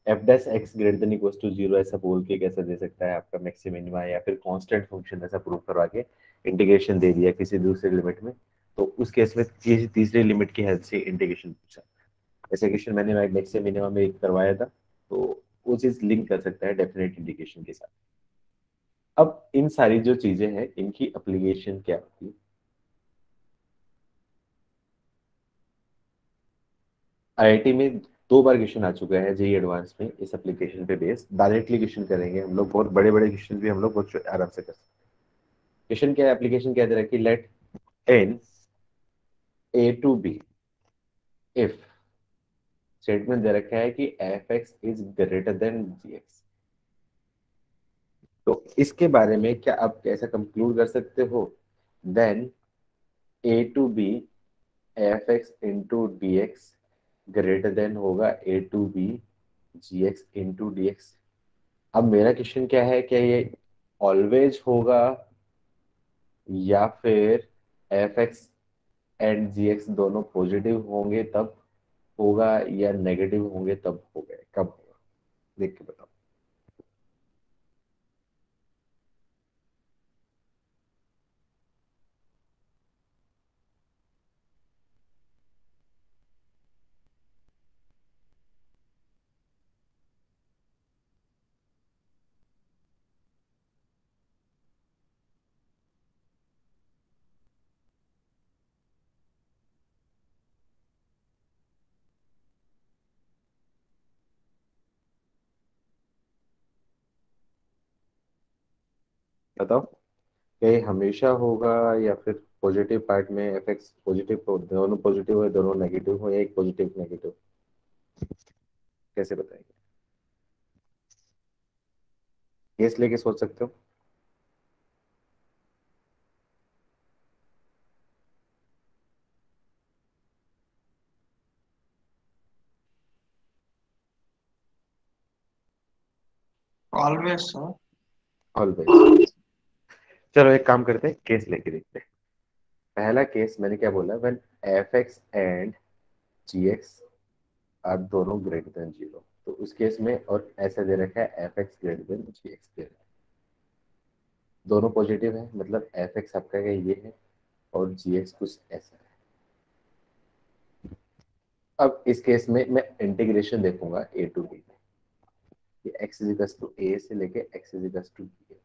f dash x greater than equals to zero ऐसा बोल के कैसे दे सकता है आपका मैक्सिमम मिनिमा, या फिर कांस्टेंट फंक्शन ऐसा प्रूव करवा के इंटीग्रेशन दे दिया किसी दूसरे लिमिट में, तो उस केस में किसी तीसरे लिमिट की हेल्प से इंटीग्रेशन पूछा, ऐसे क्वेश्चन मैंने मैक्सिमम मिनिमम में एक करवाया था, तो वो चीज लिंक कर सकता है डेफिनेट इंडिकेशन के साथ। अब इन सारी जो चीजें हैं इनकी एप्लीकेशन क्या होती है, आईआईटी में दो बार क्वेश्चन आ चुका है जेई एडवांस में इस एप्लीकेशन पे बेस, डायरेक्टली क्वेश्चन करेंगे हम लोग, बहुत बड़े बड़े क्वेश्चन भी हम लोग बहुत आराम से कर सकते हैं। क्वेश्चन क्या है, एप्लीकेशन क्या दे रहा है कि let in a to b if, statement दे रखा है कि f x is greater than g x, तो इसके बारे में क्या आप ऐसा कंक्लूड कर सकते हो, then a to b f x into d x greater than होगा a to b g x into d x. अब मेरा क्वेश्चन क्या है, क्या ये ऑलवेज होगा या फिर f x and g x दोनों पॉजिटिव होंगे तब होगा, या नेगेटिव होंगे तब होगा, कब होगा, देख के बताओ। बताओ, क्या ये हमेशा होगा या फिर पॉजिटिव पार्ट में एफ एक्स पॉजिटिव, दोनों पॉजिटिव हो, दोनों नेगेटिव हो, या एक पॉजिटिव नेगेटिव, कैसे बताएंगे? केस लेके सोच सकते हो। Always sir. ऑलवेज। चलो एक काम करते हैं, केस लेके देखते हैं। पहला केस मैंने क्या बोला, when f x and g x are दोनों ग्रेटर देन 0, तो उस केस में और ऐसा दे रखा है f x greater than g x दे रखा है, दोनों पॉजिटिव है, मतलब एफ एक्स आपका क्या ये है और जी एक्स कुछ ऐसा है। अब इस केस में मैं इंटीग्रेशन देखूंगा ए टू बी में, ये x is equals to a से लेके x is equals to b.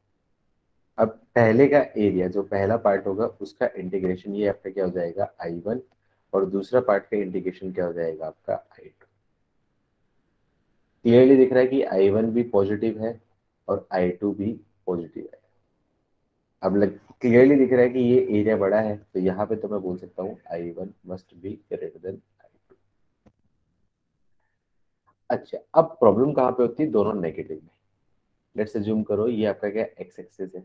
अब पहले का एरिया जो पहला पार्ट होगा उसका इंटीग्रेशन ये आपका क्या हो जाएगा I1, और दूसरा पार्ट का इंटीग्रेशन क्या हो जाएगा आपका I2। क्लियरली दिख रहा है कि I1 भी पॉजिटिव है और I2 भी पॉजिटिव है। अब क्लियरली दिख रहा है कि ये एरिया बड़ा है, तो यहाँ पे तो मैं बोल सकता हूँ I1 must be greater than I2। अच्छा, अब प्रॉब्लम कहाँ पे होती है, दोनों नेगेटिव में। लेट्स अज्यूम करो ये आपका क्या एक्स एक्सिस है।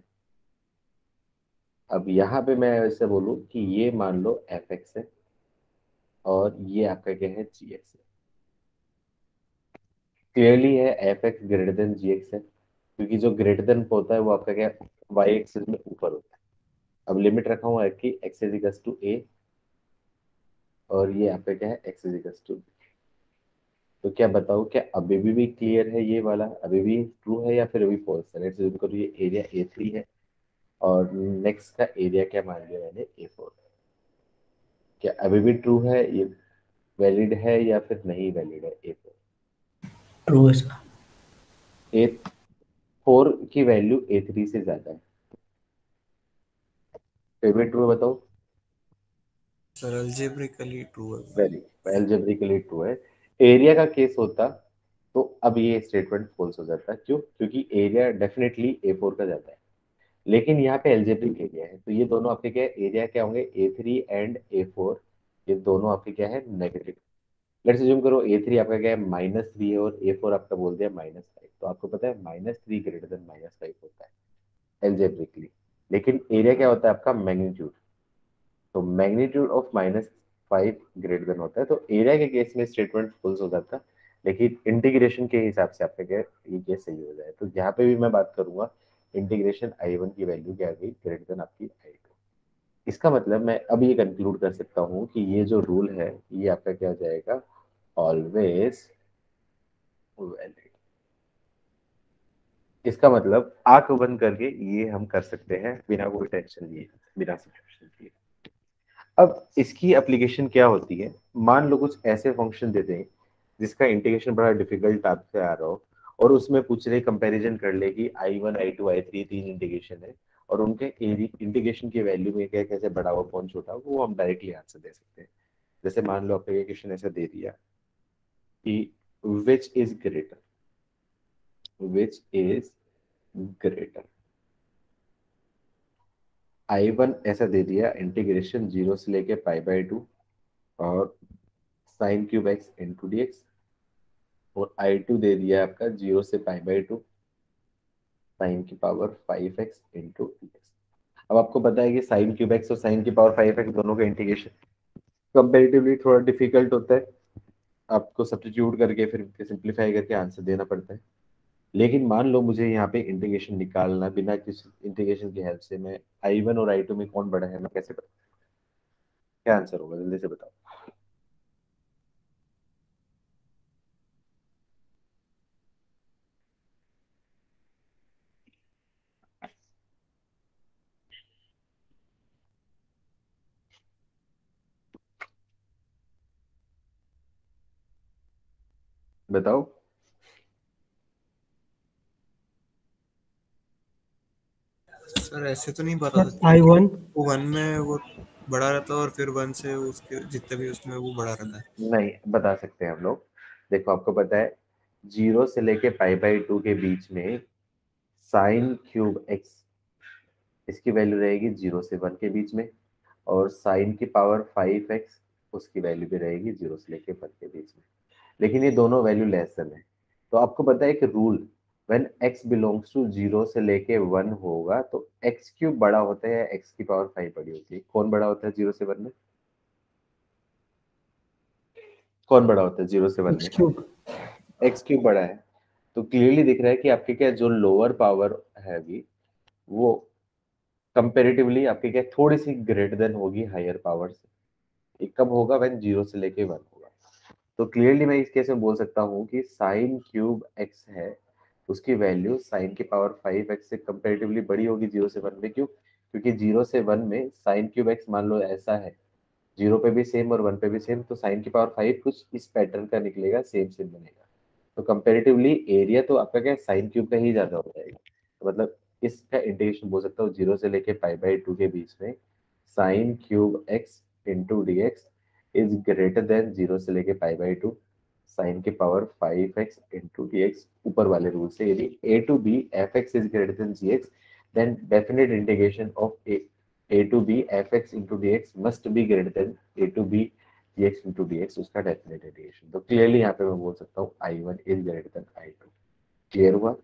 अब यहाँ पे मैं ऐसे बोलूँ कि ये मान लो एफ एक्स है और ये आपका क्या है जी एक्स है। क्लियरली है f x greater than g x है, क्योंकि जो ग्रेटर देन होता है वो आपका क्या वाई एक्सिस में ऊपर होता है। अब लिमिट रखा हुआ है कि एक्स इज इक्वल्स टू ए और ये आपका क्या है एक्स इज इक्वल्स टू। तो क्या बताओ, क्या अभी भी क्लियर है, ये वाला अभी भी ट्रू है या फिर अभी फॉल्स है? लेट्स करो ये एरिया A3 है और नेक्स्ट का एरिया क्या मान लिया मैंने A4। क्या अभी भी ट्रू है, ये वैलिड है या फिर नहीं वैलिड है A4? ट्रू है सर। A4 की वैल्यू A3 से ज्यादा है, फिर भी ट्रू है बताओ। सर अलजेब्रिकली ट्रू है। वेरी एल्जेब्रिकली ट्रू है। एरिया का केस होता तो अब ये स्टेटमेंट फॉल्स हो जाता। क्यों? क्योंकि एरिया डेफिनेटली A4 का ज्यादा है, लेकिन यहाँ पे एल्जेब्रिक एरिया है, तो ये दोनों आपके क्या एरिया क्या होंगे A3 एंड A4, ये दोनों आपके क्या है नेगेटिव। लेट्स अज्यूम करो A3 आपका क्या है -3 है और A4 आपका बोल दिया -5, तो आपको पता है -3 ग्रेटर देन -5 होता है एल्जेब्रिकली, लेकिन एरिया क्या होता है आपका मैग्नीट्यूड, तो मैग्नीट्यूड ऑफ -5 ग्रेटर देन होता है, तो एरिया के केस में स्टेटमेंट फॉल्स हो जाता, लेकिन इंटीग्रेशन के हिसाब से आपका क्या ये केस सही हो जाए। तो यहाँ पे भी मैं बात करूंगा इंटीग्रेशन I1 की वैल्यू क्या आ गई ग्रेटर देन आपकी I2। इसका मतलब मैं अब ये कंक्लूड कर सकता हूँ कि ये जो रूल है ये आपका क्या हो जाएगा ऑलवेज वैलिड। इसका मतलब आंख बंद करके ये हम कर सकते हैं बिना कोई टेंशन लिए, बिना सिचुएशन लिए। अब इसकी एप्लीकेशन क्या होती है, मान लो कुछ ऐसे फंक्शन देते हैं जिसका इंटीग्रेशन बड़ा डिफिकल्ट आपसे आ रहा हो और उसमें पूछ रहे कंपैरिजन कर ले कि I1 I2 I3 तीन इंटीग्रेशन है और उनके इंटीग्रेशन की वैल्यू में क्या कैसे बड़ा हुआ कौन छोटा, वो हम डायरेक्टली आंसर दे सकते हैं। जैसे मान लो आपका क्वेश्चन ऐसा दे दिया कि विच इज ग्रेटर I1 ऐसा दे दिया इंटीग्रेशन 0 से लेके π/2 और sign cube x into d x, और I2 दे दिया आपका 0 से π/2 साइन की power 5x into d x. अब आपको पता है कि साइन क्यूब एक्स और साइन की पावर 5x दोनों का इंटीग्रेशन कंपेरेटिवली थोड़ा डिफिकल्ट होता है, आपको सब्स्टिट्यूट करके फिर सिंप्लीफाई करके आंसर देना पड़ता है। लेकिन मान लो मुझे यहाँ पे इंटीग्रेशन निकालना, बिना किसी इंटीग्रेशन की हेल्प से मैं I1 और I2 में कौन बड़ा है मैं कैसे बताऊँ? क्या आंसर होगा जल्दी से बताओ। बताओ। सर ऐसे तो नहीं बता सकते I1 वो 1 में वो बड़ा रहता है और फिर 1 से उसके जितने भी उसमें वो बड़ा रहता है। नहीं बता सकते हैं हम लोग। देखो आपको पता है 0 से लेके π/2 के बीच में साइन क्यूब एक्स इसकी वैल्यू रहेगी 0 से 1 के बीच में, और साइन की पावर 5x उसकी वैल्यू भी रहेगी 0 से लेके 1 के बीच में। लेकिन ये दोनों वैल्यू लेस देन है। तो आपको पता है एक rule, when x belongs to 0 से लेके 1 होगा तो x क्यूब बड़ा होता है या x की पावर 5 बड़ी होती है? कौन बड़ा होता है 0 से 1 में? कौन बड़ा होता है 0 से 1 एक्स में? क्यूब। x क्यूब बड़ा है। तो क्लियरली दिख रहा है कि आपके क्या जो लोअर पावर है अभी वो कंपेरेटिवली आपके क्या थोड़ी सी ग्रेटर देन होगी हायर पावर से। ये कब होगा? व्हेन 0 से लेके 1 होगा। तो क्लियरली मैं इस केस में बोल सकता हूँ कि साइन क्यूब x है उसकी वैल्यू साइन की पावर 5x से कंपेरेटिवली बड़ी होगी 0 से 1 में। क्यों? क्योंकि 0 से 1 में साइन क्यूब x मान लो ऐसा है, 0 पे भी सेम और 1 पे भी सेम, तो साइन की पावर 5 कुछ इस पैटर्न का निकलेगा, सेम सेम बनेगा। तो कंपेरेटिवली एरिया तो आपका क्या साइन क्यूब का ही ज्यादा हो जाएगा। तो मतलब इसका इंटीग्रेशन बोल सकता हूँ 0 से लेके π/2 के बीच में sine cube x into d x is greater than 0 से लेके π/2 साइन की power 5x into d x ऊपर वाले रूल से। यदि a to b fx is greater than gx then definite integration of a to b fx into dx must be greater than a to b dx into dx उसका डेफिनेट इंटीग्रेशन। तो क्लियरली यहाँ पे मैं बोल सकता हूँ I1 is greater than I2। Clear हुआ?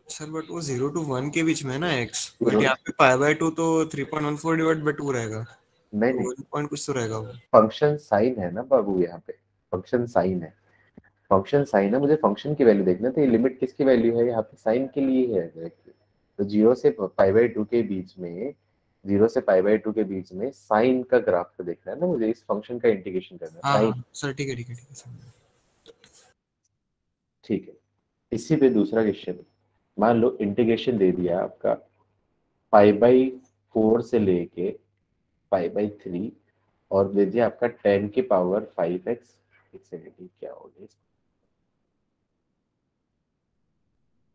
सर बट वो 0 to 1 के बीच में है ना x, बट यहाँ पे π/2 तो 3.14 डिवाइड बाय 2 रहेगा, नहीं तो नहीं, 1 पॉइंट कुछ तो रहेगा वो। फंक्शन साइन है ना बाबू, यहाँ पे फंक्शन साइन है। फंक्शन साइन है, मुझे फंक्शन की वैल्यू देखना, तो ये लिमिट किसकी वैल्यू है? यहाँ पे साइन के लिए है directly। तो 0 से π/2 के बीच में, 0 से π/2 के बीच में साइन का ग्राफ तो देखना है ना मुझे, इस फंक्शन का इंटीग्रेशन करना है हाँ साइन। हाँ सर, ठीक है ठीक है ठीक है सर। ठीक है, इसी पे दूसरा क्वेश्चन, मान लो इंटीग्रेशन दे दिया आपका π/4 से लेके π/3 और दे दिया आपका 10 की पावर 5x। एक सेकेंड, क्या हो गया?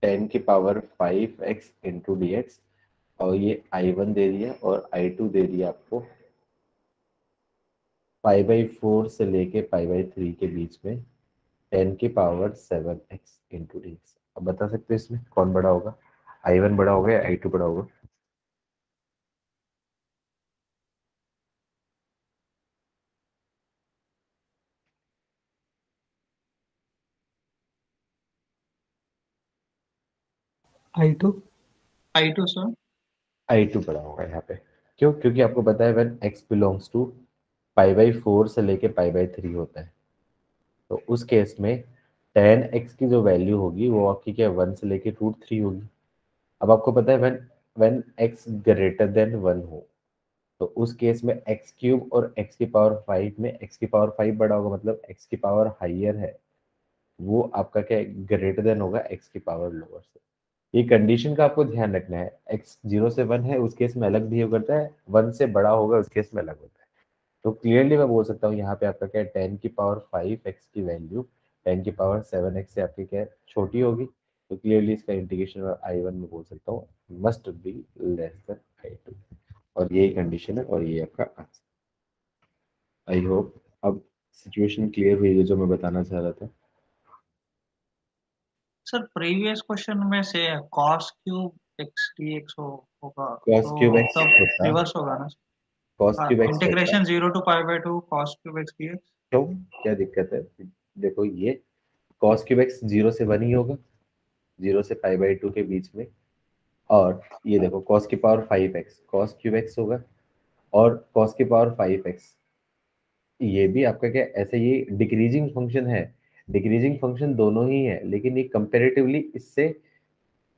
10 की power 5x into d x, और ये I1 दे दिया और I2 दे दिया आपको π/4 से लेके π/3 के बीच में 10 की power 7x into d x. अब बता सकते हो इसमें कौन बड़ा होगा? I1 बड़ा होगा या I2 बड़ा होगा? I2। I2 sir. I2 बड़ा होगा यहाँ पे। क्यों? क्योंकि आपको पता है व्हेन x बिलोंग्स टू π/4 से लेके π/3 होता है, तो उस केस में 10x की जो वैल्यू होगी वो आपकी क्या 1 से लेके √3 होगी। अब आपको पता है when when x greater than 1 हो तो उस केस में x क्यूब और x की पावर 5 में x की पावर 5 बड़ा होगा, मतलब x की पावर हाइयर है वो आपका क्या ग्रेटर देन होगा x की पावर लोअर से। ये कंडीशन का आपको ध्यान रखना है। x 0 से 1 है उस केस में अलग बिहेव करता है, 1 से बड़ा होगा उस केस में अलग होता है। तो क्लियरली मैं बोल सकता हूँ यहाँ पे आपका क्या है 10 की पावर 5x की वैल्यू 10 की पावर 7x से आपकी क्या है छोटी होगी। तो क्लियरली इसका इंटीग्रेशन I1 में बोल सकता हूँ must be less than I2, और यही कंडीशन है और ये आपका आंसर। आई होप अब सिचुएशन क्लियर हुई है जो मैं बताना चाह रहा था। सर प्रीवियस क्वेश्चन में से cos क्यूब x dx होगा, cos तो क्यूब x तब होता, रिवर्स होगा ना? cos क्यूब x होता, integration 0 to π/2 cos cube x dx। क्यों क्या दिक्कत है? देखो ये cos क्यूब x 0 से 1 ही होगा, 0 से π/2 के बीच में, और ये देखो cos की power 5x cos cube x होगा, और cos की पावर 5x ये भी आपका क्या ऐसे ये डिक्रीजिंग फंक्शन है। डिक्रीजिंग फंक्शन दोनों ही है लेकिन ये कंपैरेटिवली इससे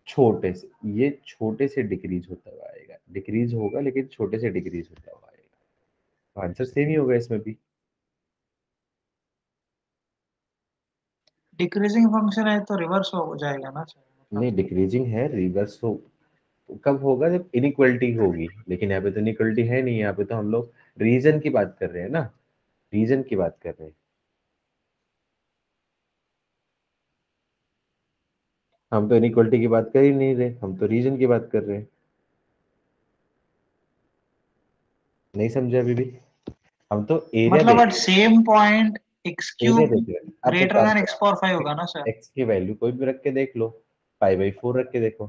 छोटे से, ये छोटे से डिक्रीज होता हुआ आएगा, डिक्रीज होगा लेकिन छोटे से डिक्रीज होता हुआ आएगा। आंसर सेम ही होगा इसमें भी। डिक्रीजिंग फंक्शन है तो रिवर्स हो जाएगा ना सर? नहीं डिक्रीजिंग है, रिवर्स हो कब होगा? जब इनइक्वलिटी होगी, लेकिन यहाँ पे तो इनइक्वलिटी है नहीं, यहाँ पे तो हम लोग रीजन की बात कर रहे हैं ना, रीजन की बात कर रहे हैं। हम तो इनइक्वलिटी की बात कर ही नहीं रहे, हम तो रीजन की बात कर रहे हैं। नहीं समझे अभी भी? हम तो एरिया मतलब देख at same point x area cube देख रहे हैं। आप एक ग्रेटर काम देन करो, x पावर 5 होगा ना सर? एक्स की वैल्यू कोई भी रख के देख लो, π/4 रख के देखो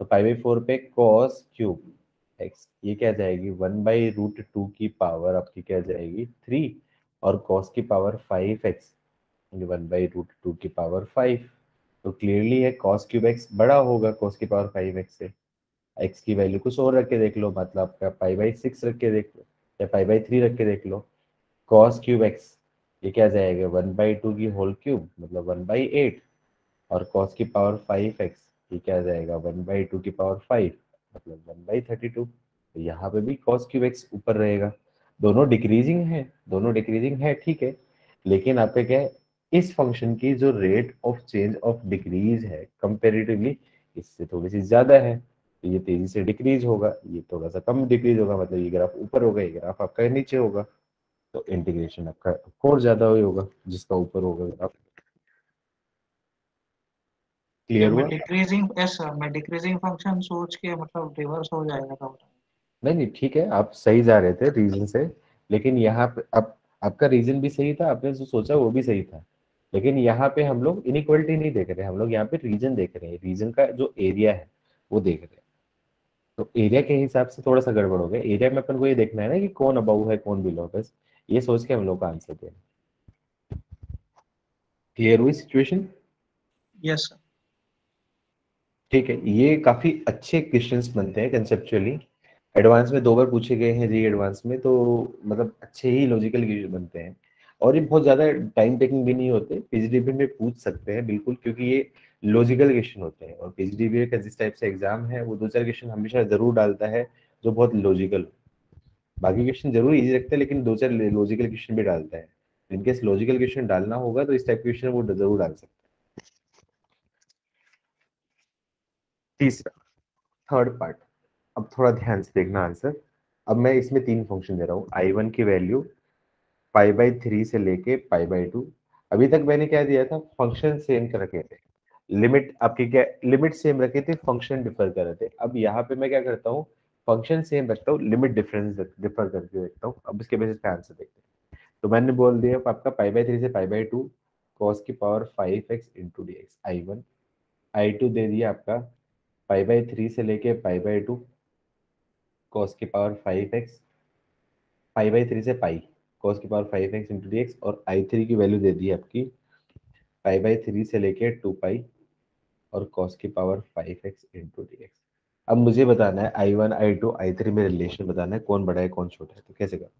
तो पाई/4 पे cos क्यूब x ये क्या जाएगी 1/√2 की पावर आपकी क्या जाएगी 3 और cos की पावर 5x 1/√2 की पावर 5। तो क्लियरली है cos क्यूब x बड़ा होगा cos की पावर 5x से। x की वैल्यू कुछ और रख के देख लो, मतलब आपका पाई/6 रख के देख लो या पाई/3 रख के देख लो। cos क्यूब x ये क्या जाएगा 1/2 की होल क्यूब मतलब 1/8 और cos की पावर 5x ये क्या आ जाएगा 1/2 की पावर 5 मतलब 1/32। तो यहाँ पे भी cos क्यूब x ऊपर रहेगा। दोनों डिक्रीजिंग है, दोनों डिक्रीजिंग है, ठीक है। लेकिन आपका क्या है, इस फंक्शन की जो rate of change of decrease है कंपेरेटिवली इससे थोड़ी सी ज्यादा है, तो ये तेजी से डिक्रीज होगा, ये थोड़ा सा कम डिक्रीज होगा, मतलब ये ग्राफ ऊपर होगा, ये ग्राफ आपका नीचे होगा। तो इंटीग्रेशन आपका और ज्यादा ही होगा जिसका ऊपर होगा ग्राफ। ये क्लियर मैं हुआ? डिक्रीजिंग ऐसा मैं डिक्रीजिंग फंक्शन सोच के मतलब रिवर्स हो जाएगा तो नहीं नहीं ठीक है, आप सही जा रहे थे रीजन से, लेकिन यहाँ पे अब आपका रीजन भी सही था, आपने जो सोचा वो भी सही था। लेकिन यहाँ पे हम लोग इनइक्वालिटी नहीं देख रहे हैं, हम लोग यहाँ पे रीजन देख रहे हैं, रीजन का जो एरिया है वो देख रहे हैं। तो एरिया के हिसाब से थोड़ा सा गड़बड़ हो गया। एरिया में अपन को ये देखना है ना कि कौन अबव है कौन बिलो, बस ये सोच के हम लोग का आंसर देना। क्लियर हुई सिचुएशन? Yes sir. ठीक है, ये काफी अच्छे क्वेश्चंस बनते हैं कंसेप्चुअली। एडवांस में 2 बार पूछे गए हैं जी एडवांस में, तो मतलब अच्छे ही लॉजिकल क्वेश्चन बनते हैं। और ये बहुत ज्यादा टाइम टेकिंग भी नहीं होते, पीजीडीबी में पूछ सकते हैं बिल्कुल, क्योंकि ये लॉजिकल क्वेश्चन होते हैं। और पीजीडीबी का जिस टाइप से एग्जाम है वो 2-4 क्वेश्चन हमेशा जरूर डालता है जो बहुत लॉजिकल। बाकी क्वेश्चन जरूर इजी रखता है लेकिन 2-4 लॉजिकल क्वेश्चन भी डालता है। इनकेस लॉजिकल क्वेश्चन डालना होगा तो इस टाइप के क्वेश्चन वो जरूर डाल सकते हैं। तीसरा, थर्ड पार्ट, अब थोड़ा ध्यान से देखना आंसर। अब मैं इसमें 3 फंक्शन दे रहा हूँ। I1 की वैल्यू पाई/3 से लेके पाई/2। अभी तक मैंने क्या दिया था, फंक्शन सेम कर रखे थे, लिमिट आपकी क्या लिमिट सेम रखे थे, फंक्शन डिफर कर रहे थे। अब यहाँ पे मैं क्या करता हूँ, फंक्शन सेम रखता हूँ, लिमिट डिफरेंस डिफर करके देखता हूँ। अब इसके बेसिस पे आंसर देखते हैं। तो मैंने बोल दिया आपका पाई/3 से पाई/2 cos की power 5x into d x I1। I2 दे दिया आपका पाई/3 से लेके पाई/2 cos की पावर 5x, पाई/3 से पाई cos की power 5x into d x. और I3 की वैल्यू दे दी है आपकी पाई/3 से लेके 2 पाई और cos की power 5x into d x. अब मुझे बताना है I1 I2 I3 में रिलेशन बताना है, कौन बड़ा है कौन छोटा है। तो कैसे करें?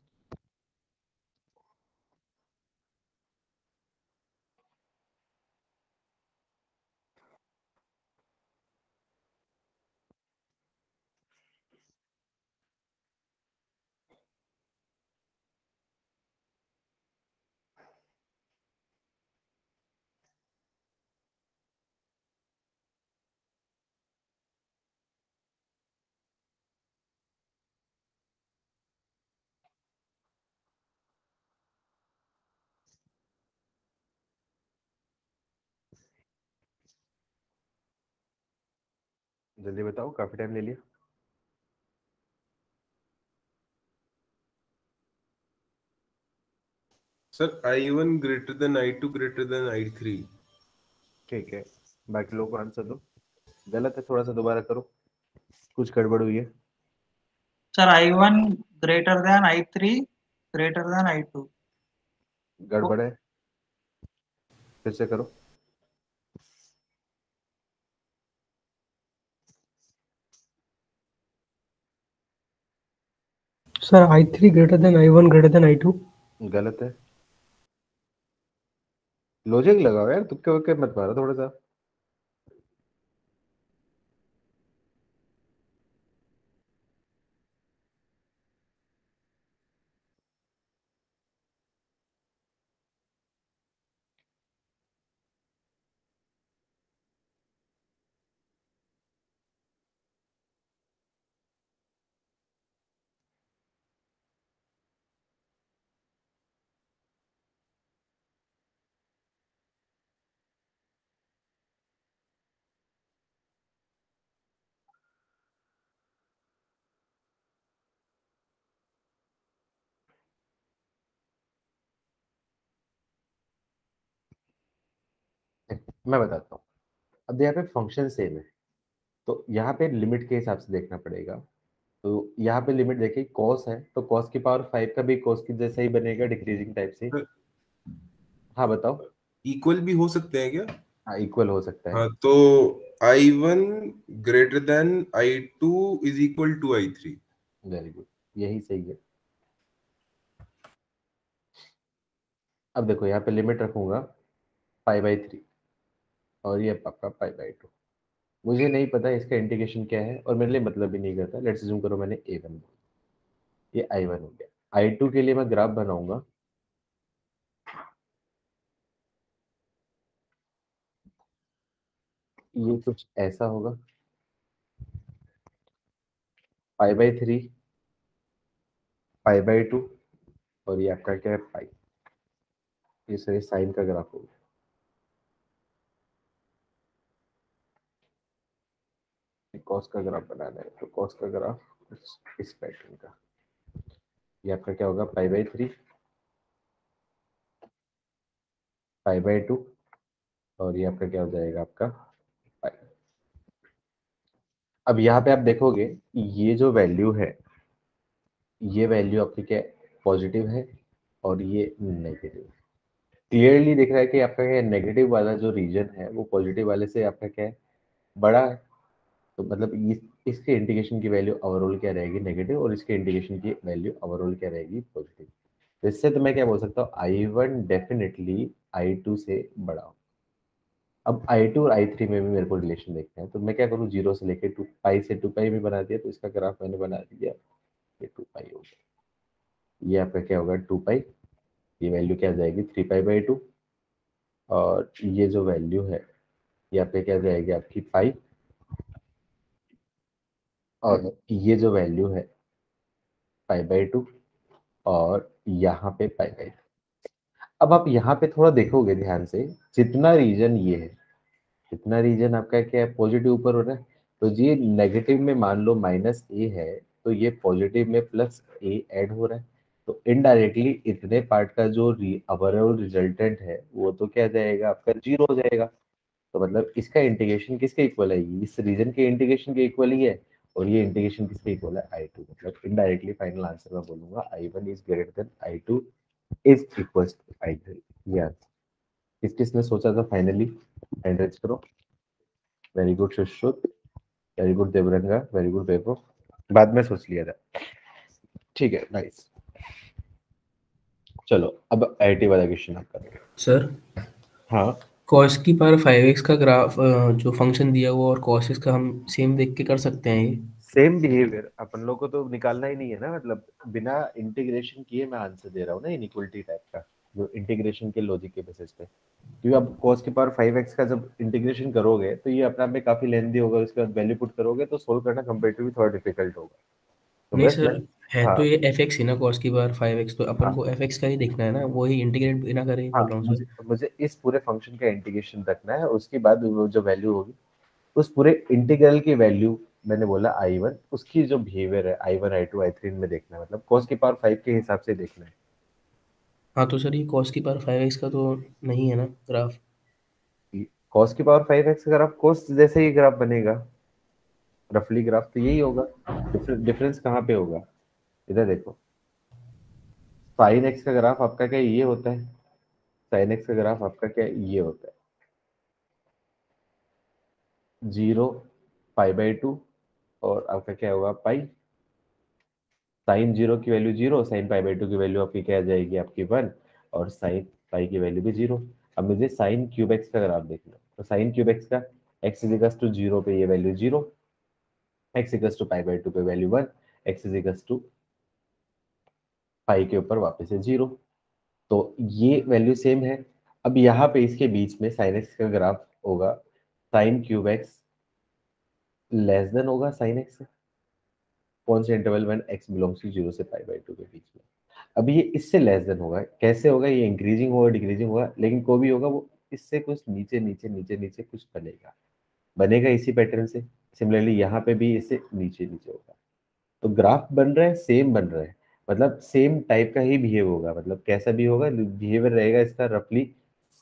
जल्दी बताओ, काफी टाइम ले लिया। Sir I1 greater than I2 greater than I3। ठीक है, बाकी लोगों को आंसर दो। गलत है, थोड़ा सा दोबारा करो, कुछ गड़बड़ हुई है। Sir I1 greater then I3 greater than I2। गड़बड़ है, फिर से करो। Sir I3 greater than I1 greater than I2। गलत है, लॉजिक लगाओ यार, तुक्के वक्के मत मारो थोड़ा सा। मैं बताता हूँ। अब यहाँ पे फंक्शन सेम है, तो यहाँ पे लिमिट के हिसाब से देखना पड़ेगा। तो यहाँ पे लिमिट देखिए कॉस है, तो कॉस की पावर 5 का भी कॉस की जैसा ही बनेगा, डिक्रीजिंग टाइप से। हाँ बताओ। इक्वल भी हो सकते हैं क्या? हाँ इक्वल हो सकता है। हाँ, तो I1 greater than I2 is equal to I3। Very good, यही सही है। अब देखो यहाँ पे लिमिट रखूंगा π/3 और ये आपका π/2। मुझे नहीं पता इसका इंटीग्रेशन क्या है और मेरे लिए मतलब भी नहीं करता। लेट्स अज्यूम करो मैंने A1, ये I1 हो गया। I2 के लिए मैं ग्राफ बनाऊंगा। ये कुछ ऐसा होगा, π/3, π/2 और ये आपका क्या है पाई। ये सारे साइन का ग्राफ होगा। कॉस का ग्राफ बनाना है तो कॉस का ग्राफ इस पैटर्न का। ये आपका क्या होगा π/3, π/2 और ये आपका क्या हो जाएगा आपका पाई। अब यहाँ पे आप देखोगे ये जो वैल्यू है, ये वैल्यू आपकी क्या पॉजिटिव है और ये नेगेटिव। क्लियरली दिख रहा है कि आपका क्या नेगेटिव वाला जो रीजन है वो पॉजिटिव वाले से आपका क्या है बड़ा है। तो मतलब इसके इंडिकेशन की वैल्यू ओवरऑल क्या रहेगी नेगेटिव और इसके इंडिकेशन की वैल्यू ओवरऑल क्या रहेगी पॉजिटिव। तो इससे तो मैं क्या बोल सकता हूँ I1 डेफिनेटली I2 से बड़ा हो। अब I2 और I3 में भी मेरे को रिलेशन देखना है, तो मैं क्या करूँ 0 से लेकर 2 पाई से 2 पाई में बना दिया, तो इसका ग्राफ मैंने बना दिया, ये 2 पाई हो गया। ये आपका क्या होगा 2 पाई, ये वैल्यू क्या आ जाएगी 3π/2 और ये जो वैल्यू है ये आपका क्या जाएगी आपकी पाई और ये जो वैल्यू है π/2 और यहाँ पे π/2। अब आप यहाँ पे थोड़ा देखोगे ध्यान से, जितना रीजन ये है, जितना रीजन आपका क्या है पॉजिटिव ऊपर हो रहा है, तो ये नेगेटिव में मान लो -a है तो ये पॉजिटिव में +a ऐड हो रहा है। तो इनडायरेक्टली इतने पार्ट का जो ओवरऑल रिजल्टेंट है वो तो क्या जाएगा आपका 0 हो जाएगा। तो मतलब इसका इंटीग्रेशन किसके इक्वल है, इस रीजन के इंटीग्रेशन के इक्वल ही है और ये इंटीग्रेशन किसके इक्वल है I2। मतलब इनडायरेक्टली फाइनल आंसर मैं बोलूंगा I1 is greater than I2 is equal to I3। ये किस किसने सोचा था फाइनली, हैंड रेज करो। Very good Sushrut, very good Devranga, very good Vaibhav, बाद में सोच लिया था। ठीक है नाइस। चलो अब आईटी वाला क्वेश्चन आप करेंगे। सर हाँ cos की पावर 5x का ग्राफ जो फंक्शन दिया हुआ और cos x का हम सेम देख के कर सकते हैं ये। सेम बिहेवियर अपन लोग को तो निकालना ही नहीं है ना, मतलब बिना इंटीग्रेशन किए मैं आंसर दे रहा हूँ ना इनइक्वलिटी टाइप का, जो इंटीग्रेशन के लॉजिक के बेसिस पे। क्योंकि अब cos की पावर 5x का जब इंटीग्रेशन करोगे तो ये अपने आप में काफी लेंथी होगा, उसके बाद वैल्यू पुट करोगे तो सोल्व करना कंपैरेटिवली थोड़ा डिफिकल्ट होगा। तो नहीं बस सर, है हाँ तो ये fx ही ना cos की पावर 5x, तो अपन हाँ को fx का ही देखना है ना, वो ही इंटीग्रेट बिना करे हाँ बोल रहा हूँ मुझे सर। मुझे इस पूरे फंक्शन का इंटीग्रेशन रखना है, उसके बाद वो जो वैल्यू होगी उस पूरे इंटीग्रल की वैल्यू मैंने बोला I1, उसकी जो बिहेवियर है I1 I2 I3 में देखना है, मतलब cos की पावर 5 के हिसाब से देखना है। हाँ तो सर ये cos की पावर 5x का तो नहीं है ना ग्राफ। cos की पावर 5x अगर आप cos जैसे ही ग्राफ बनेगा रफली ग्राफ तो यही होगा। डिफरेंस कहाँ पे होगा, इधर देखो sin x का ग्राफ आपका क्या ये होता है, sin x का ग्राफ आपका क्या ये होता है 0 π/2 और आपका क्या होगा पाई। साइन 0 की वैल्यू 0, साइन π/2 की वैल्यू आपकी क्या आ जाएगी आपकी 1 और साइन पाई की वैल्यू भी 0। अब मुझे साइन क्यूब एक्स का ग्राफ देखना, तो साइन क्यूब एक्स का x इज इक्वल्स टू 0 पे ये वैल्यू 0, x इक्वल्स टू π/2 पे value 1, x is equals to pi के ऊपर वापस से 0। तो ये वैल्यू सेम है। अब यहाँ पे इसके बीच में साइन एक्स का ग्राफ होगा sine cube x less than होगा साइन एक्स से, कौन से interval when x belongs to 0 से π/2 के बीच में। अब ये इससे लेस देन होगा, कैसे होगा, ये इंक्रीजिंग होगा डिक्रीजिंग होगा, लेकिन को भी होगा वो इससे कुछ नीचे नीचे नीचे नीचे कुछ बनेगा, बनेगा इसी पैटर्न से। सिमिलरली यहाँ पे भी इससे नीचे नीचे होगा। तो ग्राफ बन रहा है सेम बन रहा है, मतलब सेम टाइप का ही बिहेव होगा, मतलब कैसा भी होगा बिहेवियर रहेगा इसका रफली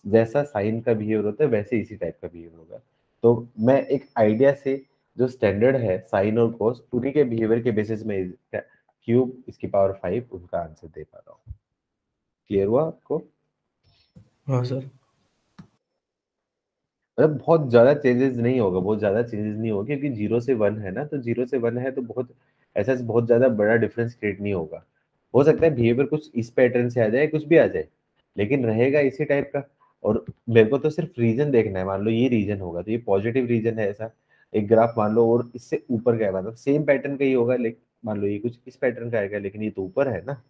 जैसा साइन का बिहेवियर होता है वैसे इसी टाइप का बिहेवियर होगा। तो मैं एक आइडिया से जो स्टैंडर्ड है साइन और कोस, उन्हीं के बिहेवियर के बेसिस में क्यूब इसकी पावर 5 उनका आंसर दे पा रहा हूँ। क्लियर हुआ आपको? हाँ सर। मतलब बहुत ज्यादा चेंजेस नहीं होगा, बहुत ज्यादा चेंजेस नहीं होगा, क्योंकि 0 से 1 है ना, तो 0 से 1 है तो बहुत ऐसा बहुत ज्यादा बड़ा डिफरेंस क्रिएट नहीं होगा। हो सकता है बिहेवियर कुछ इस पैटर्न से आ जाए, कुछ भी आ जाए, लेकिन रहेगा इसी टाइप का। और मेरे को तो सिर्फ रीजन देखना है, मान लो ये रीजन होगा तो ये पॉजिटिव रीजन है ऐसा एक ग्राफ मान लो, और इससे ऊपर का है, मतलब सेम पैटर्न का ही होगा, लेकिन मान लो ये कुछ इस पैटर्न का आएगा, लेकिन ये तो ऊपर है ना।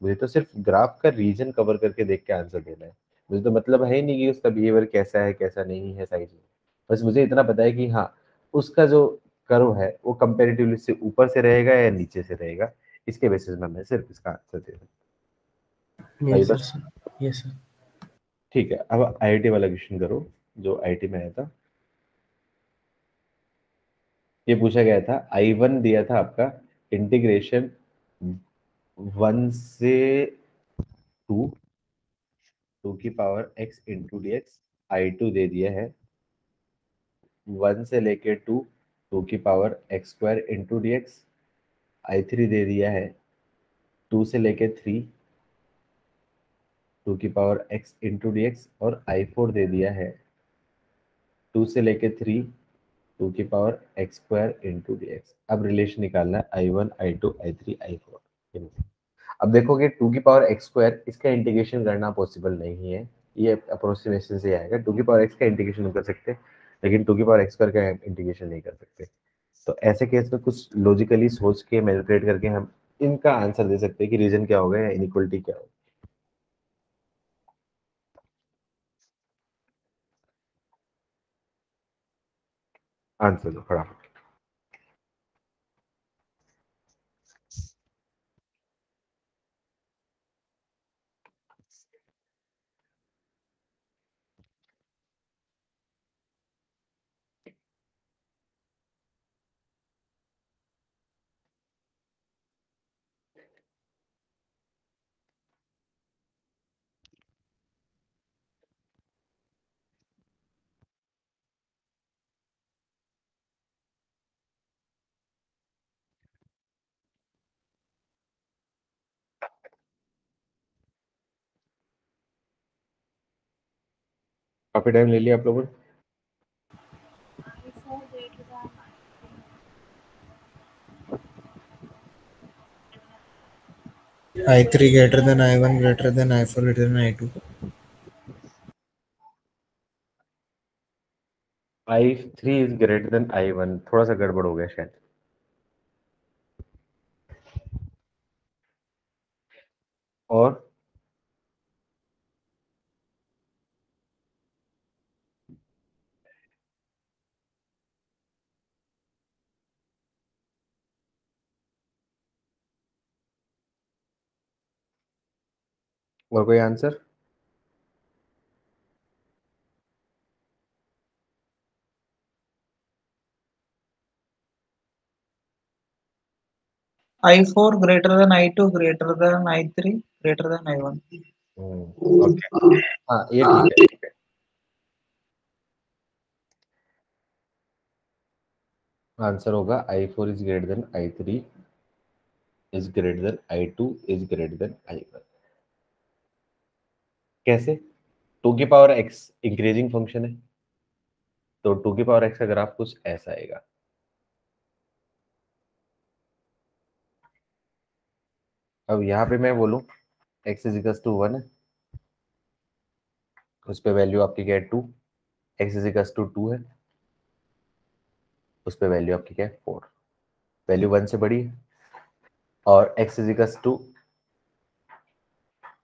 मुझे तो सिर्फ ग्राफ का रीजन कवर करके देख के आंसर देना है। मुझे तो मतलब है ही नहीं कि उसका बिहेवियर कैसा है कैसा नहीं है साइज में। बस मुझे इतना पता है कि हाँ, उसका जो कर्व है वो कंपेरेटिवली से ऊपर से रहेगा या नीचे से रहेगा, इसके बेसिस में मैं सिर्फ इसका आंसर दे दूँ। Yes sir, yes sir. ठीक है, अब आईआईटी वाला क्वेश्चन करो जो आईआईटी में आया था। ये पूछा गया था, I1 दिया था आपका इंटीग्रेशन 1 से 2 की power x into d x. I2 दे दिया है 1 से लेके 2 की power x square into d x. I3 दे दिया है 2 से लेके 2 की power x into d x. और I4 दे दिया है 2 से लेके 2 की power x square into d x. अब रिलेशन निकालना है I1 I2 I3 I4। अब देखोगे 2 की पावर x स्क्वायर, इसका इंटीग्रेशन करना पॉसिबल नहीं है, ये अप्रोक्सीमेशन से आएगा। 2 की पावर x का इंटीग्रेशन कर सकते हैं, लेकिन 2 की पावर x स्क्वायर का इंटीग्रेशन नहीं कर सकते। तो ऐसे केस में कुछ लॉजिकली सोच के मैनिपुलेट करके हम इनका आंसर दे सकते हैं कि रीजन क्या होगा या इनइक्वलिटी क्या होगा। आंसर दो फटाफट। काफी टाइम ले लिया आप लोगों ने। I3 greater than I1 greater than I4 greater than I2. I3 is greater then I1, थोड़ा सा गड़बड़ हो गया शायद। और कोई answer? I4 greater than I2 greater than I3 greater than I1. Okay, हाँ ये ठीक है, ठीक है। आंसर होगा I4 is greater then I3 is greater than I2 is greater then I1। कैसे? 2 की पावर x इंक्रीजिंग फंक्शन है, तो 2 की पावर x का ग्राफ कुछ ऐसा आएगा। अब यहाँ पे मैं बोलूं x इज इक्वल टू 1 है, उस पे वैल्यू आपकी क्या है 2। x इज इक्वल टू 2 है, उस पे वैल्यू आपकी क्या है 4। वैल्यू 1 से बड़ी है, और x इज इक्वल टू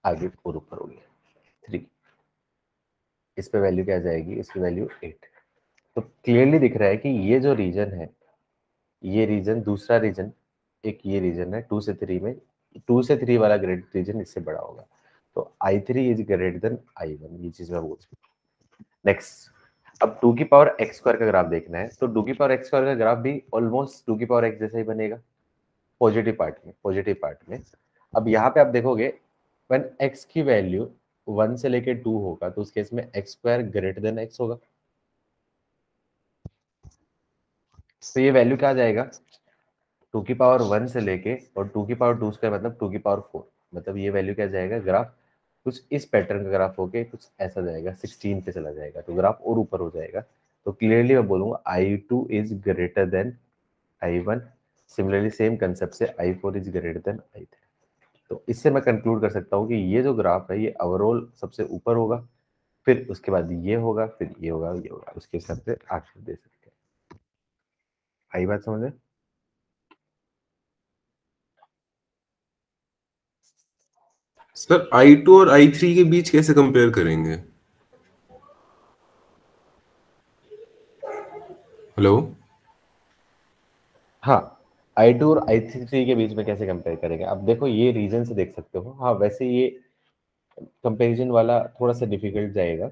आगे 4 ऊपर हो गया 3, इस पे वैल्यू क्या आ जाएगी, इसकी वैल्यू 8। तो क्लियरली दिख रहा है कि ये जो रीजन है, ये रीजन दूसरा रीजन, एक ये रीजन है 2 से 3 में, 2 से 3 वाला ग्रेड रीजन इससे बड़ा होगा। तो I3 is greater then I1, ये चीज मैं बोल सकता हूँ। नेक्स्ट, अब 2 की पावर x स्क्वायर का ग्राफ देखना है, तो 2 की पावर x स्क्वायर का ग्राफ भी ऑलमोस्ट 2 की पावर x जैसा ही बनेगा पॉजिटिव पार्ट में, पॉजिटिव पार्ट में। अब यहाँ पे आप देखोगे व्हेन x की वैल्यू 1 से लेके 2 होगा, तो उस केस में x square greater than x होगा। तो ये वैल्यू क्या आ जाएगा, 2 की पावर 1 से लेके और 2 की पावर 2 स्क्वायर मतलब 2 की पावर 4, मतलब ये वैल्यू क्या जाएगा, ग्राफ कुछ इस पैटर्न का ग्राफ होके कुछ ऐसा जाएगा, 16 पे चला जाएगा, तो ग्राफ और ऊपर हो जाएगा। तो क्लियरली मैं बोलूंगा I2 is greater then I1। Similarly same concept से I4 is greater then I3। तो इससे मैं कंक्लूड कर सकता हूँ कि ये जो ग्राफ है ये ओवरऑल सबसे ऊपर होगा, फिर उसके बाद ये होगा, फिर ये होगा, ये होगा, उसके हिसाब से आंसर दे सकते हैं। आई बात समझ में? सर I2 और I3 के बीच कैसे कंपेयर करेंगे? हेलो। हाँ, I2 और I3 के बीच में कैसे कंपेयर करेंगे? अब देखो ये रीजन से देख सकते हो। हाँ, वैसे ये कंपैरिजन वाला थोड़ा सा डिफिकल्ट जाएगा।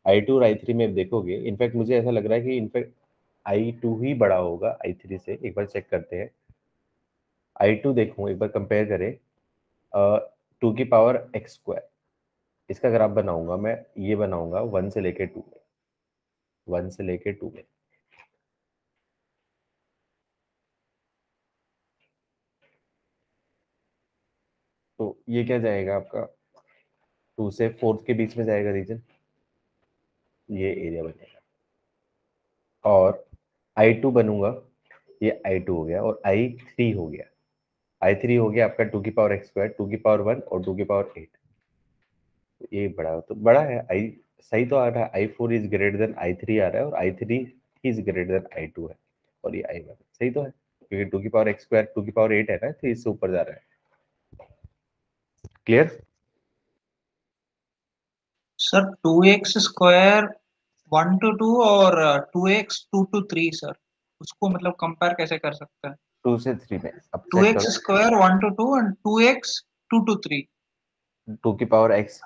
I2 और I3 में देखोगे, इनफैक्ट मुझे ऐसा लग रहा है कि इनफैक्ट I2 ही बड़ा होगा I3 से। एक बार चेक करते हैं। I2 देखो, एक बार कंपेयर करें 2 की पावर x स्क्वायर, इसका ग्राफ बनाऊंगा मैं, ये बनाऊंगा 1 से लेके 2 में, 1 से लेके 2 में। तो ये क्या जाएगा आपका, 2 से 4 के बीच में जाएगा रीजन, ये एरिया बनेगा। और I2 बनूंगा, ये I2 हो गया, और I3 हो गया। I3 हो गया आपका 2 की पावर x स्क्वायर, 2 की पावर 1 और 2 की पावर 8। ये बड़ा तो बड़ा है। आई सही तो आ रहा है, I4 is greater then I3 आ रहा है, और I3 is greater than I2 है, और ये I1 सही तो है, क्योंकि 2 की पावर x स्क्वायर 2 की पावर 8 है ना, तो इससे ऊपर जा रहा है। Clear? Sir 2x square 1 to 2 और 2x 2 to 3 सर, उसको मतलब कंपेयर कैसे कर सकते हैं? 2 से 3 में अब चेक 2x करो। Square 1 to 2 and 2x 2 to 3। 2 की पावर x,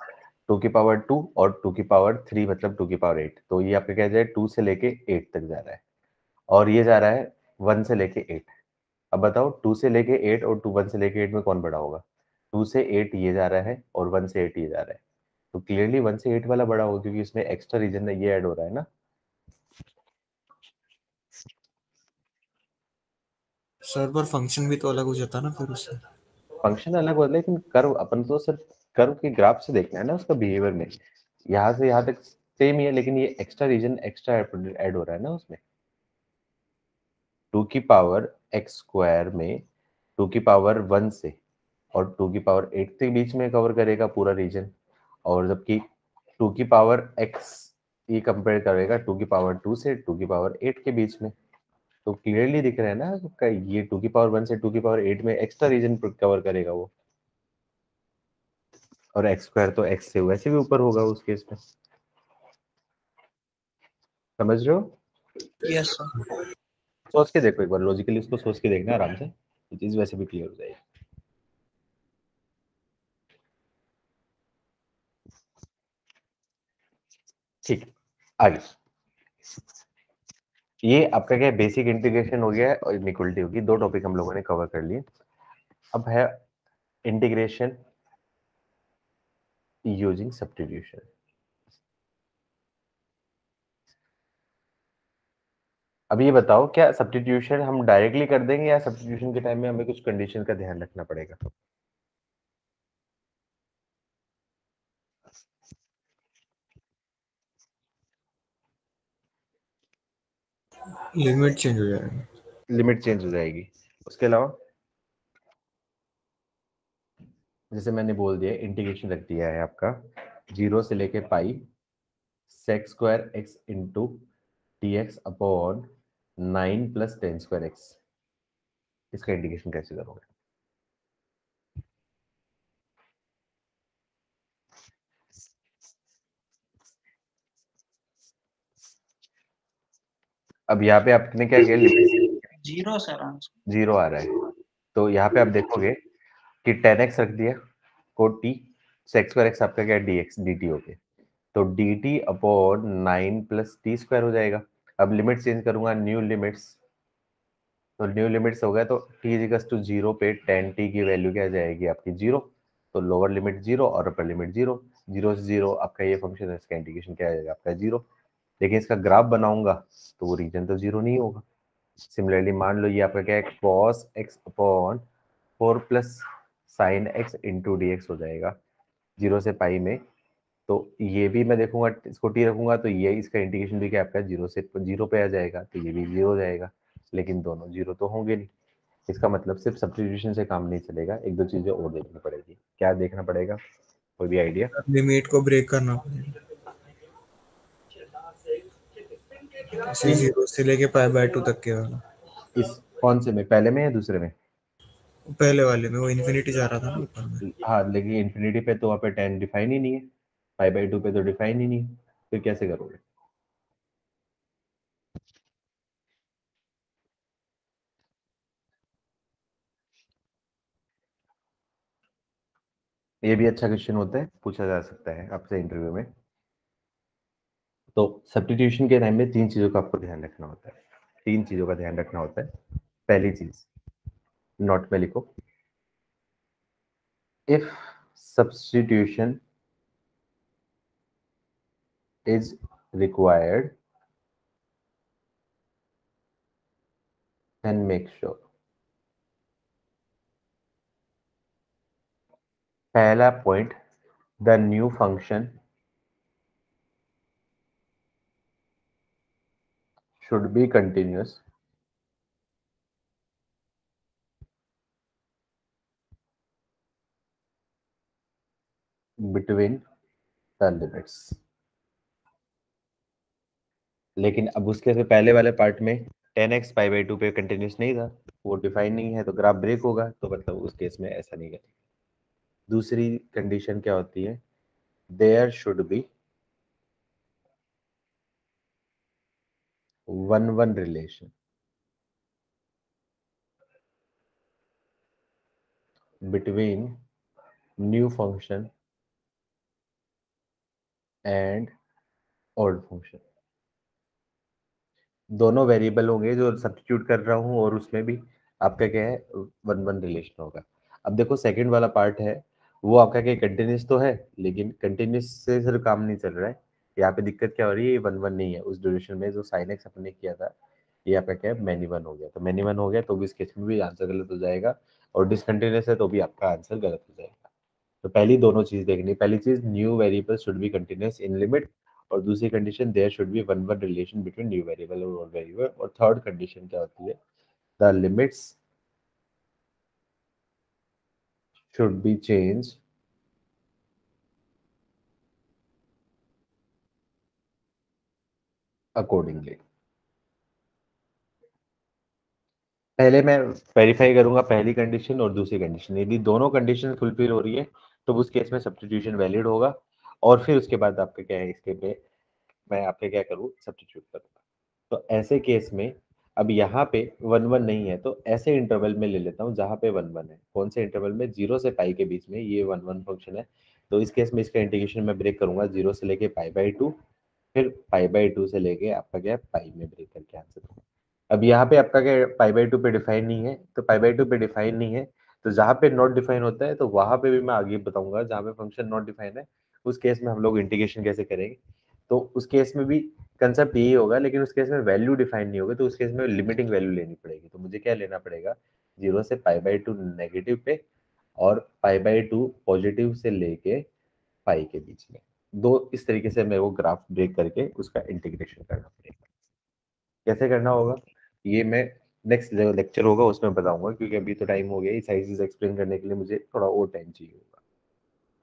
2 की पावर 2 और 2 की पावर 3 मतलब 2 की पावर 8। तो ये आपका क्या जाए, 2 से लेके 8 तक जा रहा है, और ये जा रहा है 1 से लेके 8। अब बताओ 2 से लेके 8 और 1 से लेके 8 में कौन बड़ा होगा? 2 से 8 ये जा रहा है, और 1 से 8 ये जा रहा है। तो क्लियरली 1 से 8 वाला बड़ा होगा, क्योंकि इसमें एक्स्ट्रा रीजन ये ऐड हो रहा है ना। सर पर फंक्शन भी तो अलग हो जाता है ना फिर उससे। फंक्शन अलग होता है, लेकिन कर्व अपन तो सिर्फ कर्व के ग्राफ से देखना है ना, उसका बिहेवियर में। यहाँ से यहाँ तक सेम ही है, लेकिन ये एक्स्ट्रा रीजन एक्स्ट्रा ऐड हो रहा है ना उसमें। 2 की पावर x स्क्वायर में 2 की पावर 1 से और 2 की पावर 8 के बीच में कवर करेगा पूरा रीजन, और जबकि 2 की पावर x ये कंपेयर करेगा 2 की पावर 2 से 2 की पावर 8 के बीच में। तो क्लियरली दिख रहा है ना ये 2 की पावर 1 से 2 की पावर 8 में एक्स्ट्रा रीजन कवर करेगा वो, और x स्क्वायर तो x से वैसे भी ऊपर होगा उस केस में। समझ रहे हो? Yes sir. सोच के देखो एक बार, लॉजिकली उसको सोच के देखना आराम से, ये चीज वैसे भी क्लियर हो जाएगी। ठीक, आगे ये आपका क्या बेसिक इंटीग्रेशन हो गया है और इनइक्वालिटी होगी। दो टॉपिक हम लोगों ने कवर कर लिए। अब है इंटीग्रेशन यूजिंग सब्स्टिट्यूशन। अब ये बताओ, क्या सब्स्टिट्यूशन हम डायरेक्टली कर देंगे, या सब्स्टिट्यूशन के टाइम में हमें कुछ कंडीशन का ध्यान रखना पड़ेगा? लिमिट चेंज हो जाएगा। लिमिट चेंज हो जाएगी। उसके अलावा जैसे मैंने बोल दिया, इंटीग्रेशन रख दिया है आपका 0 से लेके pi sec square x into d x upon 9 plus 10 square x. इसका इंटीग्रेशन कैसे करोगे? अब यहाँ पे आपने क्या किया, लिमिट 0 सर आंसर। 0 आ रहा है, तो यहाँ पे आप देखोगे कि 10x रख दिया को t, सेक स्क्वायर एक्स आपका क्या dx dt हो गया, तो dt upon 9 plus T square हो जाएगा। अब लिमिट चेंज करूंगा, न्यू लिमिट्स, तो न्यू लिमिट्स हो गया, तो t इजिकल्स टू 0 पे 10t की वैल्यू क्या जाएगी आपकी 0, तो लोअर लिमिट 0 और अपर लिमिट 0, 0 से 0 आपका ये फंक्शन है, इसका इंटीग्रेशन क्या आ जाएगा आपका 0। लेकिन इसका ग्राफ बनाऊंगा तो वो रीजन तो 0 नहीं होगा, सिमिलरली मान लो ये आपका क्या है, cos x upon 4 plus sign x into d x हो जाएगा 0 से पाई में। तो ये भी मैं देखूंगा, इसको टी रखूंगा तो ये इसका इंटीग्रेशन भी क्या आपका 0 से 0 पे आ जाएगा, तो ये भी 0 हो जाएगा, लेकिन दोनों 0 तो होंगे नहीं। इसका मतलब सिर्फ सब्स्टिट्यूशन से काम नहीं चलेगा, एक दो चीजें और देखनी पड़ेगी। क्या देखना पड़ेगा, कोई भी आइडिया? लिमिट को ब्रेक करना पड़ेगा, ऐसे 0 से लेके π/2 तक के वाला। इस कौन से में, पहले में या दूसरे में? पहले वाले में वो इन्फिनिटी जा रहा था ना ऊपर में। हाँ, लेकिन इन्फिनिटी पे तो वहाँ पे 10 डिफाइन ही नहीं है, π/2 पे तो डिफाइन ही नहीं है, फिर कैसे करोगे? ये भी अच्छा क्वेश्चन होता है, पूछा जा सकता है आपसे इंटरव्यू में। तो सब्स्टिट्यूशन के टाइम में तीन चीजों का आपको ध्यान रखना होता है, तीन चीजों का ध्यान रखना होता है। पहली चीज, नोट में लिखो, if substitution is required then make sure. पहला point, the new function should be continuous between the limits। लेकिन अब उसके से पहले वाले पार्ट में 10x π/2 पे कंटिन्यूस नहीं था, वो डिफाइन नहीं है, तो ग्राफ ब्रेक होगा, तो मतलब उस केस में ऐसा नहीं करेंगे। दूसरी कंडीशन क्या होती है, there should be 1-1 relation between new function and old function। दोनों वेरिएबल होंगे जो सब्स्टिट्यूट कर रहा हूँ, और उसमें भी आपका क्या है, 1-1 रिलेशन होगा। अब देखो सेकंड वाला पार्ट है, वो आपका क्या कंटिन्यूस तो है, लेकिन कंटिन्यूस से सिर्फ काम नहीं चल रहा है। यहाँ पे दिक्कत क्या हो रही है, ये 1-1 नहीं है। उस ड्यूरेशन में जो साइन एक्स अपने किया था, ये आपका क्या है, मैनी 1 हो गया। तो मैनी 1 हो गया तो भी इस केस में भी आंसर गलत हो जाएगा, और डिसकंटिन्यूस है तो भी आपका आंसर गलत हो जाएगा। तो पहली दोनों चीज देखनी, पहली चीज new variable should be continuous in limit, और दूसरी condition there should be 1-1 relation between new variable और ओल्ड वेरिएबल। और थर्ड कंडीशन क्या होती है, the limits should be change accordingly. पहले मैं वेरीफाई करूंगा पहली कंडीशन और दूसरी कंडीशन, यदि दोनों कंडीशन फुलफिल हो रही है तो उस केस में सब्स्टिट्यूशन वैलिड होगा, और फिर उसके बाद आपका क्या है, इसके पे मैं आपके क्या करूँ, सब्स्टिट्यूट करूंगा। तो ऐसे केस में अब यहाँ पे 1-1 नहीं है, तो ऐसे इंटरवल में ले लेता हूँ जहाँ पे 1-1 है। कौन से इंटरवल में, 0 से पाई के बीच में ये 1-1 फंक्शन है। तो इस केस में इसका इंटीग्रेशन मैं ब्रेक करूंगा 0 से लेके π/2, फिर π/2 से लेके आपका क्या है, पाई में ब्रेक करके आंसर दूंगा। अब यहाँ पे आपका क्या π/2 पे डिफाइन नहीं है, तो π/2 पे डिफाइन नहीं है, तो जहाँ पे नॉट डिफाइन होता है तो वहां पे भी मैं आगे बताऊंगा, जहाँ पे फंक्शन नॉट डिफाइन है उस केस में हम लोग इंटीग्रेशन कैसे करेंगे। तो उस केस में भी कंसेप्ट यही होगा, लेकिन उस केस में वैल्यू डिफाइन नहीं होगी, तो उस केस में लिमिटिंग वैल्यू लेनी पड़ेगी। तो मुझे क्या लेना पड़ेगा, 0 से π/2 नेगेटिव पे, और π/2 पॉजिटिव से लेके पाई के बीच में। दो इस तरीके से मेरे को ग्राफ ब्रेक करके उसका इंटीग्रेशन करना पड़ेगा। कैसे करना होगा ये मैं नेक्स्ट जो लेक्चर होगा उसमें बताऊंगा, क्योंकि अभी तो टाइम हो गया, ये सारी चीज एक्सप्लेन करने के लिए मुझे थोड़ा और टाइम चाहिए होगा।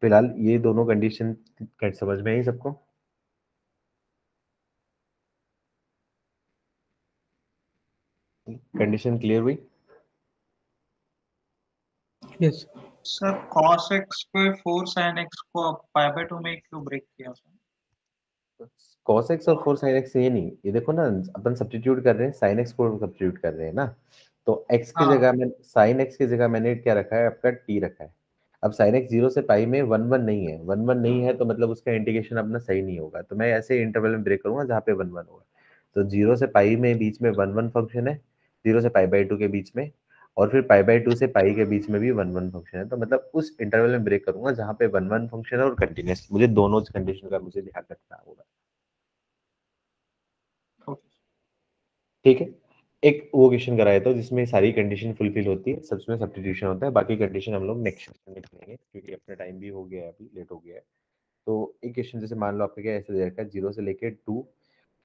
फिलहाल ये दोनों कंडीशन समझ में आई सबको? कंडीशन क्लियर हुई? यस सर cos x पे 4 sin x को π/2 में क्यों ब्रेक किया सर? cos x और 4 sin x ये नहीं, ये देखो ना, अपन सब्स्टिट्यूट कर रहे हैं, sin x को सब्स्टिट्यूट कर रहे हैं ना, तो x की हाँ जगह में sin x की जगह मैंने क्या रखा है, आपका t रखा है। अब sin x 0 से पाई में 1-1 नहीं है, 1-1 नहीं है तो मतलब उसका इंटीग्रेशन अपना सही नहीं होगा, तो मैं ऐसे इंटरवल में ब्रेक करूंगा जहाँ पे 1-1 होगा। तो 0 से पाई में बीच में 1-1 फंक्शन है, 0 से π/2 के बीच में, और फिर π/2 से पाई के बीच में भी 1-1 फंक्शन है। तो मतलब उस इंटरवल में ब्रेक करूंगा जहाँ पे 1-1 फंक्शन है और कंटिन्यूस। मुझे दोनों कंडीशन का मुझे ध्यान रखना होगा, ओके। ठीक है। एक वो क्वेश्चन कराया था जिसमें सारी कंडीशन फुलफिल होती है, सबसे में सब्स्टिट्यूशन होता है, बाकी कंडीशन हम लोग नेक्स्ट सेशन में करेंगे क्योंकि अपना टाइम भी हो गया है, अभी लेट हो गया है। तो एक क्वेश्चन जैसे मान लो आपका क्या ऐसे दे रखा है 0 से लेके 2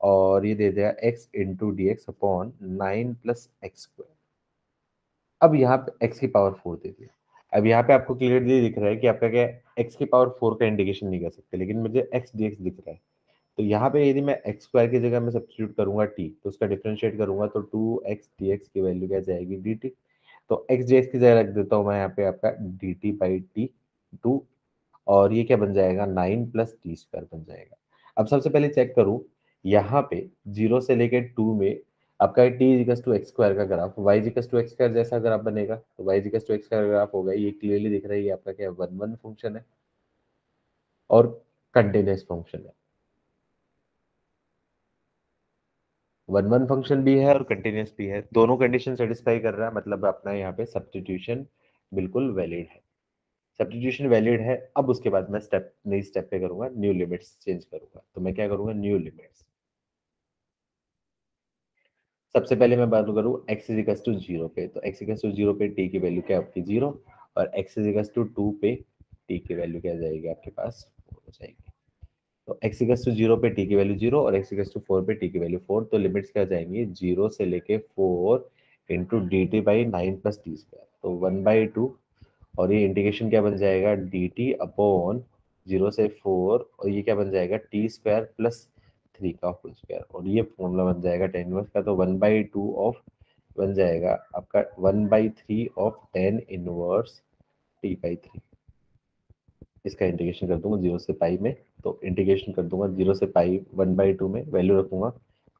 और ये दे दिया x into d x upon 9 plus x square. अब यहाँ पे x की पावर 4 दे दिया। अब यहाँ पे आपको क्लियरली दिख रहा है कि आपका क्या x की पावर 4 का इंडिकेशन नहीं कर सकते, लेकिन मुझे x dx दिख रहा है। तो यहाँ पे यदि मैं एक्स स्क्वायर की जगह में सब्स्टिट्यूट करूंगा t, तो उसका डिफरेंशिएट करूंगा तो 2x dx की वैल्यू क्या जाएगी dt। तो x dx की जगह रख देता हूँ मैं यहाँ पे आपका dt बाई टी 2, और ये क्या बन जाएगा 9 प्लस टी स्क्वायर बन जाएगा। अब सबसे पहले चेक करूँ यहाँ पे 0 से लेके 2 में आपका t equal to x square का graph y equal to x square जैसा ग्राफ बनेगा, तो y इक्वल टू एक्स का ग्राफ होगा। ये क्लियरली दिख रहा है, ये आपका क्या 1 1 फंक्शन है और कंटिन्यूअस फंक्शन है। 1 1 फंक्शन भी है और कंटिन्यूअस भी है, दोनों कंडीशन सेटिस्फाई कर रहा है, मतलब अपना यहाँ पे सब्स्टिट्यूशन बिल्कुल वैलिड है। सब्स्टिट्यूशन वैलिड है। अब उसके बाद मैं नई स्टेप पे करूंगा, न्यू लिमिट्स चेंज करूंगा। तो मैं क्या करूंगा, न्यू लिमिट्स। सबसे पहले मैं बात करूँ x इज टू 0 पे, तो x इज टू 0 पे t की वैल्यू क्या आपकी 0, और x इज टू 2 पे t की वैल्यू क्या जाएगी आपके पास 4 हो जाएगी। तो x इक्वल्स टू 0 पे t की वैल्यू 0 और x इक्वल्स टू 4 पे t की वैल्यू 4। तो लिमिट्स क्या जाएंगी 0 से लेके 4 into D T by 9 plus T square, तो 1/2, और ये इंटीग्रेशन क्या बन जाएगा डी टी अपॉन 0 से 4, और ये क्या बन जाएगा टी स्क्वायर प्लस 3 का होल स्क्वायर, और ये फॉर्मूला बन जाएगा tan इनवर्स का। तो 1/2 ऑफ बन जाएगा आपका 1/3 of tan inverse t by 3। इसका इंटीग्रेशन कर दूंगा 0 से पाई में, तो इंटीग्रेशन कर दूंगा 0 से पाई 1/2 में, वैल्यू रखूंगा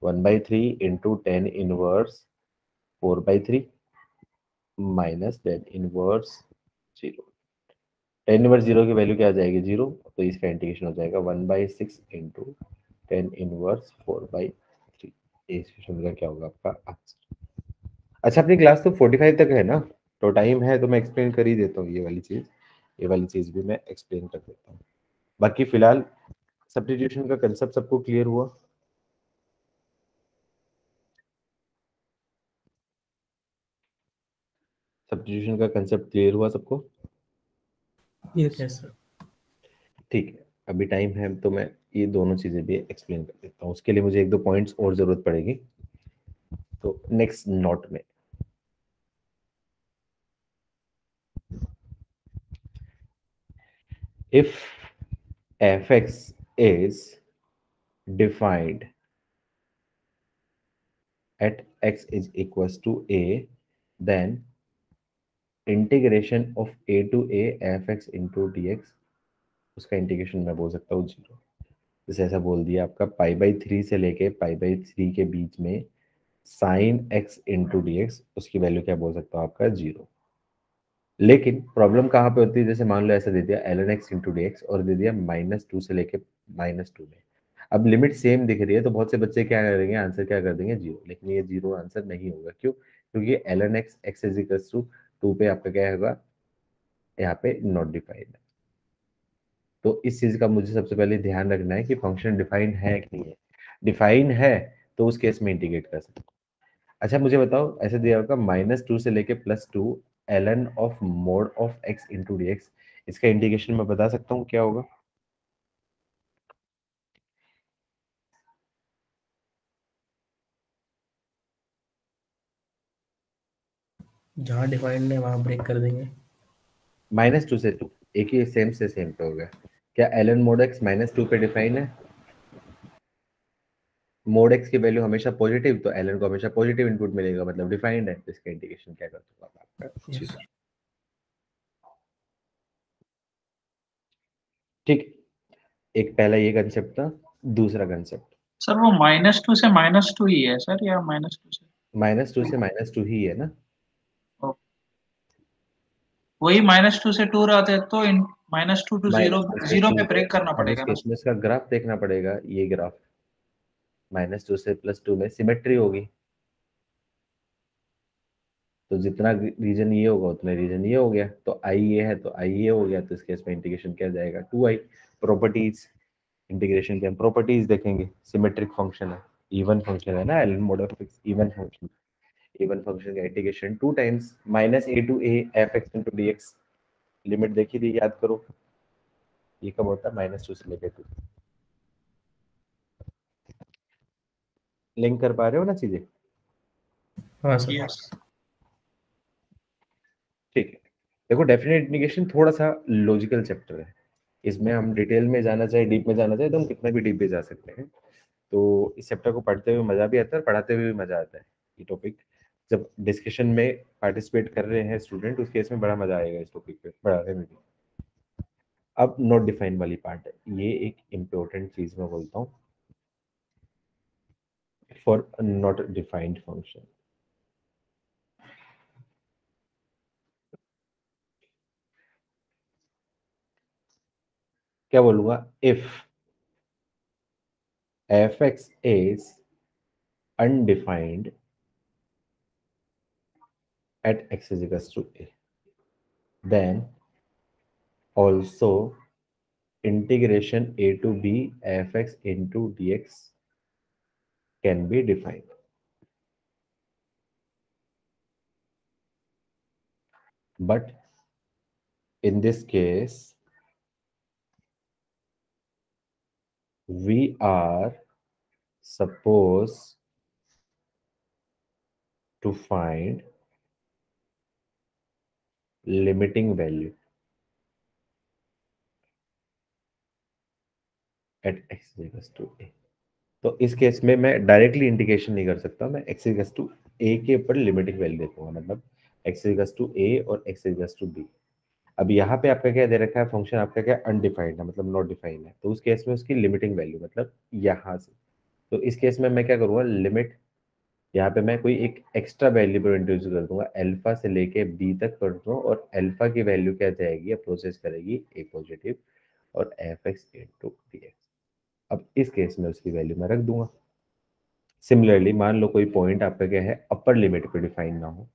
1/3 into tan inverse 4/3 minus tan inverse 0। tan inverse 0 की वैल्यू क्या आ जाएगी 0, तो इसका इंटीग्रेशन हो जाएगा 1/6 इंटू tan इनवर्स 4/3। इस क्वेश्चन का क्या होगा आपका आंसर। अच्छा, अपनी क्लास तो 45 तक है ना, तो टाइम है तो मैं एक्सप्लेन कर ही देता हूँ ये वाली चीज भी मैं एक्सप्लेन कर देता हूँ। बाकी फिलहाल सब्स्टिट्यूशन का कंसेप्ट सबको क्लियर हुआ? सब्स्टिट्यूशन का कंसेप्ट क्लियर हुआ सबको? Yes yes sir. ठीक है, अभी टाइम है तो मैं ये दोनों चीजें भी एक्सप्लेन कर देता हूँ। उसके लिए मुझे 1-2 पॉइंट्स और जरूरत पड़ेगी, तो नेक्स्ट नोट में if fx is defined at x is equals to a, then integration of a to a fx into dx, उसका इंटीग्रेशन मैं बोल सकता हूँ 0। जैसे ऐसा बोल दिया आपका π/3 से लेके π/3 के बीच में sin x into d x, उसकी वैल्यू क्या बोल सकता हूँ आपका 0। लेकिन प्रॉब्लम कहाँ पे होती है, जैसे मान लो ऐसा दे दिया ln x into d x और दे दिया -2 से लेके -2 में। अब लिमिट सेम दिख रही है तो बहुत से बच्चे क्या करेंगे, आंसर क्या कर देंगे 0, लेकिन ये 0 आंसर नहीं होगा। क्यों? क्योंकि ln x x is equal to 2 पे आपका क्या होगा, यहाँ पे नॉट डिफाइंड है। तो इस चीज का मुझे सबसे पहले ध्यान रखना है कि फंक्शन डिफाइंड है कि नहीं है। डिफाइंड है तो उस केस में इंटीग्रेट कर सकते। अच्छा मुझे बताओ, ऐसे दिया होगा -2 से लेके +2 ln of mode of x into d x, इसका इंटीग्रेशन मैं बता सकता हूँ क्या होगा? जहाँ डिफाइंड है वहाँ ब्रेक कर देंगे। -2 से 2, एक ही सेम से सेम पे हो गया। क्या ln मोड x -2 पे डिफाइन है? मोड x की वैल्यू हमेशा पॉजिटिव, तो ln को हमेशा पॉजिटिव इनपुट मिलेगा, मतलब डिफाइंड है। तो इसका इंटीग्रेशन क्या कर दूंगा आपका Yes, 0। sir. ठीक, एक पहला ये कंसेप्ट था। दूसरा कंसेप्ट, सर वो -2 से -2 ही है सर, या -2 से -2 से -2 ही है ना? ओ, वही -2 से 2 रहते तो -2 to 0 -2 से 0 पे 2 है, ब्रेक करना अब पड़ेगा इस ना केस में इसका ग्राफ देखना पड़ेगा। ये ग्राफ -2 से +2 में सिमेट्री होगी, तो जितना रीजन ये होगा उतना रीजन ये हो गया। तो आई ये है तो आई ये हो गया, तो इस केस में इंटीग्रेशन क्या जाएगा 2i। प्रॉपर्टीज, इंटीग्रेशन के हम प्रॉपर्टीज देखेंगे। सिमेट्रिक फंक्शन है, इवन फंक्शन है ना, ln mod of x even function, A1 function का integration 2 times minus a to a f x into d x, limit देखी थी, याद करो, ये कब होता है, -2 से लेकर 2। लिंक कर पा रहे हो ना चीजें? हाँ सर। यस ठीक है, देखो डेफिनेट इंटीग्रेशन थोड़ा सा लॉजिकल चैप्टर है, इसमें हम डिटेल में जाना चाहे, डीप में जाना चाहे तो हम कितना भी डीप में जा सकते हैं। तो इस चैप्टर को पढ़ते हुए मजा भी आता है, पढ़ाते हुए भी मजा आता है। ये टॉपिक जब डिस्कशन में पार्टिसिपेट कर रहे हैं स्टूडेंट, उस केस में बड़ा मजा आएगा इस टॉपिक पे पढ़ाने में भी। अब नॉट डिफाइन वाली पार्ट है, ये एक इम्पोर्टेंट चीज मैं बोलता हूँ फॉर नॉट डिफाइंड फंक्शन। क्या बोलूंगा, if f(x) is undefined at x is equals to a, then also integration a to b f(x) into dx can be defined. But in this case we are supposed to find limiting value at x is equals to a. तो इस केस में मैं डायरेक्टली इंटीग्रेशन नहीं कर सकता, मैं x इक्वल्स टू a के ऊपर लिमिटिंग वैल्यू देखूंगा, मतलब x इक्वल्स टू a और x इक्वल्स टू b। अब यहाँ पे आपका क्या दे रखा है, फंक्शन आपका क्या अनडिफाइंड है, मतलब नॉट डिफाइंड है, तो उस केस में उसकी लिमिटिंग वैल्यू मतलब यहाँ से, तो इस केस में मैं क्या करूँगा, लिमिट यहाँ पे मैं कोई एक एक्स्ट्रा वेरिएबल इंट्रोड्यूस कर दूंगा, अल्फा से लेके बी तक कर दूँ, और अल्फा की वैल्यू क्या जाएगी, प्रोसेस करेगी ए पॉजिटिव और f x into d x. अब इस केस में उसकी वैल्यू मैं रख दूंगा। सिमिलरली मान लो कोई पॉइंट आपका क्या है अपर लिमिट पे डिफाइन ना हो,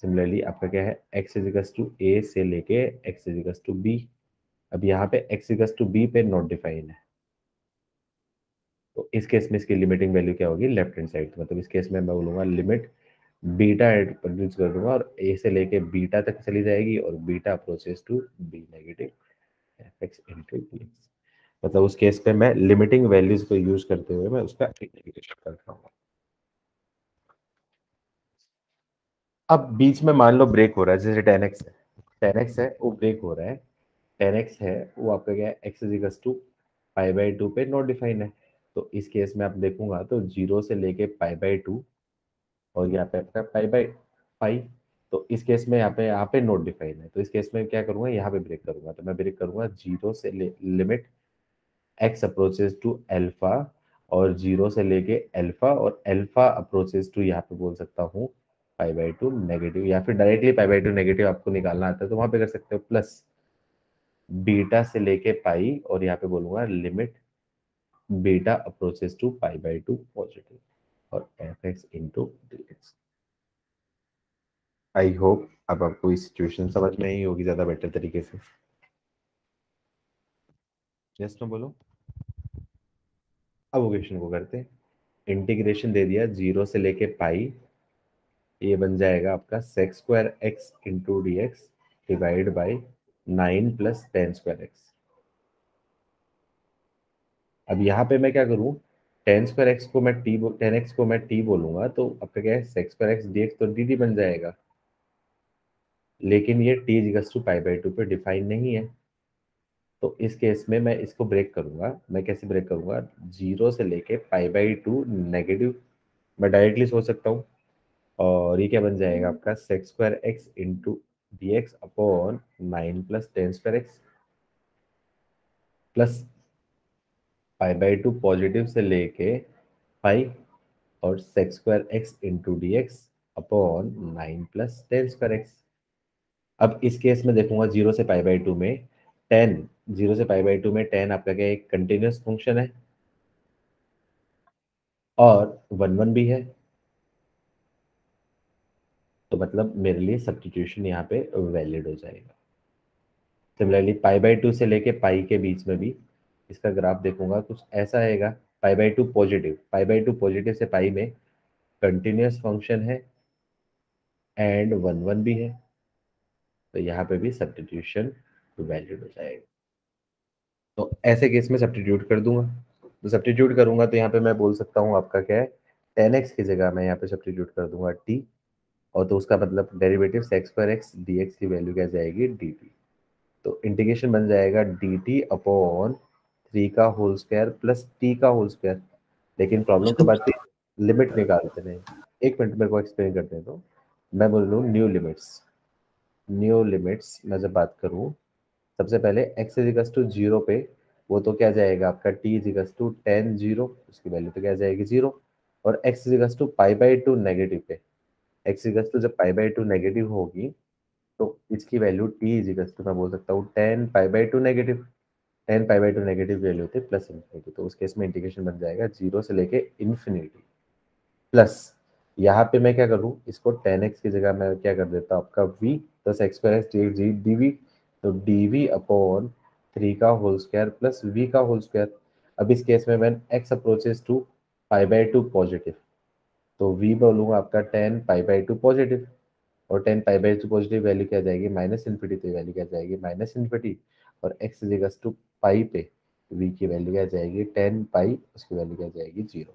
सिमिलरली आपका क्या है x इजिकल्स टू a से लेके x इजिकल्स टू b। अब यहाँ पे x इजिकल्स टू b पे नॉट डिफाइन है, तो इस केस में इसकी लिमिटिंग वैल्यू क्या होगी, लेफ्ट हैंड साइड, मतलब इस केस में मैं बोलूंगा लिमिट बीटा इंट्रोड्यूस कर दूंगा और a से लेके बीटा तक चली जाएगी और beta approaches to b negative f x into d x, मतलब उस केस पे मैं लिमिटिंग वैल्यूज को यूज करते हुए मैं उसका इंटीग्रेशन करता हूँ। अब बीच में मान लो ब्रेक हो रहा है, जैसे 10x है, 10x है वो ब्रेक हो रहा है, 10x है वो आपका क्या है x equals to pi by 2 पे नॉट डिफाइन है, तो इस केस में आप देखूंगा तो 0 से लेके पाई बाई 2 और यहाँ पे आपका पाई बाई 5, तो इस केस में यहाँ पे नॉट डिफाइन है, तो इस केस में क्या करूंगा, यहाँ पे ब्रेक करूंगा, तो मैं ब्रेक करूंगा 0 से limit x approaches to alpha और 0 से लेके अल्फा और अल्फा अप्रोचेस टू यहाँ पे बोल सकता हूँ पाई बाई 2 नेगेटिव, या फिर डायरेक्टली पाई बाई 2 नेगेटिव आपको निकालना आता है तो वहां पे कर सकते हो प्लस बीटा से लेके पाई और यहाँ पे बोलूंगा limit beta approaches to pi by 2 positive और f x into d x. I hope अब आपको इस सिचुएशन समझ में ही होगी ज्यादा बेटर तरीके से। यस नो बोलो। अब क्वेश्चन को करते हैं, इंटीग्रेशन दे दिया 0 से लेके पाई, ये बन जाएगा आपका sec square x into d x divide by 9 plus ten square x. अब यहाँ पे मैं क्या करूँ, टेन स्क्वायर एक्स को मैं टी 10x को मैं टी बोलूंगा तो आपका क्या है sec square x d x तो डी टी बन जाएगा, लेकिन ये t equals to pi by 2 पे डिफाइन नहीं है, तो इस केस में मैं इसको ब्रेक करूंगा। मैं कैसे ब्रेक करूंगा, 0 से लेके पाई बाई 2 नेगेटिव मैं डायरेक्टली सोच सकता हूँ, और ये क्या बन जाएगा आपका sec square x into d x upon 9 plus ten square x plus pi by 2 positive से लेके पाई और sec square x into d x upon 9 plus ten square x. अब इस केस में देखूंगा 0 से पाई बाई 2 में 10, 0 से पाई बाई 2 में 10 आपका क्या एक कंटिन्यूस फंक्शन है और 1 भी है, तो मतलब मेरे लिए सब्स्टिट्यूशन यहाँ पे वैलिड हो जाएगा। सिमिलरली पाई बाई 2 से लेके पाई के बीच में भी इसका ग्राफ देखूंगा कुछ ऐसा आएगा, पाई by 2 positive, pi by 2 positive से पाई में कंटिन्यूस फंक्शन है एंड 1 1 भी है, तो यहाँ पे भी सब्स्टिट्यूशन वैलिड हो जाएगा। तो ऐसे केस में सब्स्टिट्यूट कर दूंगा, तो सब्स्टिट्यूट करूंगा तो यहाँ पे मैं बोल सकता हूँ आपका क्या है, 10x की जगह मैं यहाँ पे सब्स्टिट्यूट कर दूंगा t, और तो उसका मतलब डेरिवेटिव सेक्स पर एक्स dx की वैल्यू क्या जाएगी dt। तो इंटीग्रेशन बन जाएगा dt अपॉन 3 का होल स्क्वायर प्लस t का होल स्क्वायर। लेकिन प्रॉब्लम कब आती है, लिमिट निकालते नहीं। एक मिनट मेरे को एक्सप्लेन करते हैं। तो मैं बोल रहा हूँ न्यू लिमिट्स मैं जब बात करूँ, सबसे पहले x इजिकल्स टू 0 पे वो तो क्या जाएगा आपका t इजिकल्स टू 10 0, उसकी वैल्यू तो क्या जाएगी 0। और x equals to pi by 2 negative पे, x इजिकल्स टू जब पाई बाई 2 नेगेटिव होगी तो इसकी वैल्यू t इजिकल्स टू मैं बोल सकता हूँ 10 पाई by 2 negative. 10 pi by 2 negative value होती है प्लस इन्फिनिटी, तो उस केस में इंटीग्रेशन बन जाएगा 0 से लेके इन्फिनिटी प्लस, यहाँ पे मैं क्या करूँ, इसको 10x की जगह मैं क्या कर देता हूँ आपका v plus x square x dv, तो dv अपॉन 3 का होल स्क्वायर प्लस v का होल स्क्वायर। अब इस केस में मैं x approaches to pi by 2 positive, तो v बोलूँगा आपका 10 पाई बाई 2 पॉजिटिव, और 10 पाई बाई 2 पॉजिटिव वैल्यू क्या जाएगी माइनस इन्फिनिटी, तो वैल्यू क्या जाएगी माइनस इन्फिनिटी। और x इजिकल्स टू पाई पे v की वैल्यू क्या जाएगी 10 पाई, उसकी वैल्यू क्या जाएगी 0।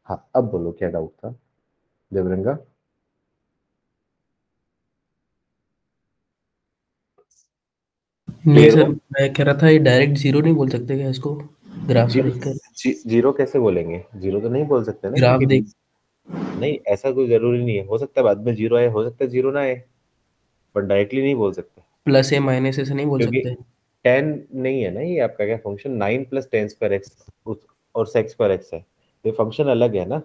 हाँ अब बोलो क्या डाउट था देवरंगा? नहीं क्लियर सर, हो? मैं कह रहा था ये डायरेक्ट जीरो नहीं बोल सकते क्या इसको, ग्राफ से देखकर? जीरो कैसे बोलेंगे, जीरो तो नहीं बोल सकते ना, ग्राफ क्योंकि देख नहीं ऐसा कोई जरूरी नहीं है, हो सकता है बाद में जीरो आए, हो सकता है जीरो ना आए, पर डायरेक्टली नहीं बोल सकते प्लस ए माइनस ए से नहीं बोल क्योंकि सकते? 10 नहीं है ना ये आपका क्या फंक्शन, 9 प्लस 10 स्क्वायर एक्स और सेक्स स्क्वायर एक्स है, तो ये फंक्शन अलग है ना।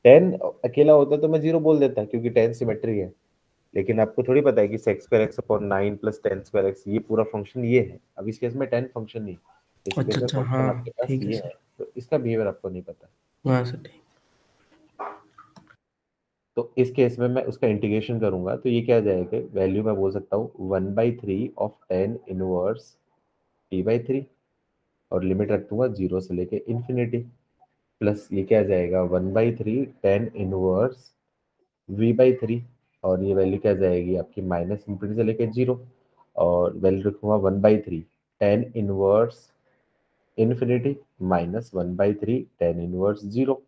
10 अकेला होता तो मैं जीरो बोल देता क्योंकि 10 सिमेट्री है, लेकिन आपको थोड़ी पता है कि sex square x upon 9 plus 10 square x ये पूरा फंक्शन ये है। अब इस केस में 10 फंक्शन नहीं, इस केस अच्छा में अच्छा, फंक्शन आपके हाँ पास ठीक है ये है, सर। तो इसका बिहेवियर आपको नहीं पता। हाँ सर ठीक। तो इस केस में मैं उसका इंटीग्रेशन करूंगा तो ये क्या जाएगा, वैल्यू मैं बोल सकता हूँ 1/3 ऑफ 10 इनवर्स t/3, और लिमिट रख दूंगा 0 से लेके इन्फिनिटी, प्लस ये क्या जाएगा 1/3 10 इनवर्स v/3, और ये वैल्यू क्या जाएगी आपकी माइनस इन्फिनिटी से लेके 0, और वैल्यू रखूंगा 1/3 10 inverse infinity minus 1/3 10 inverse 0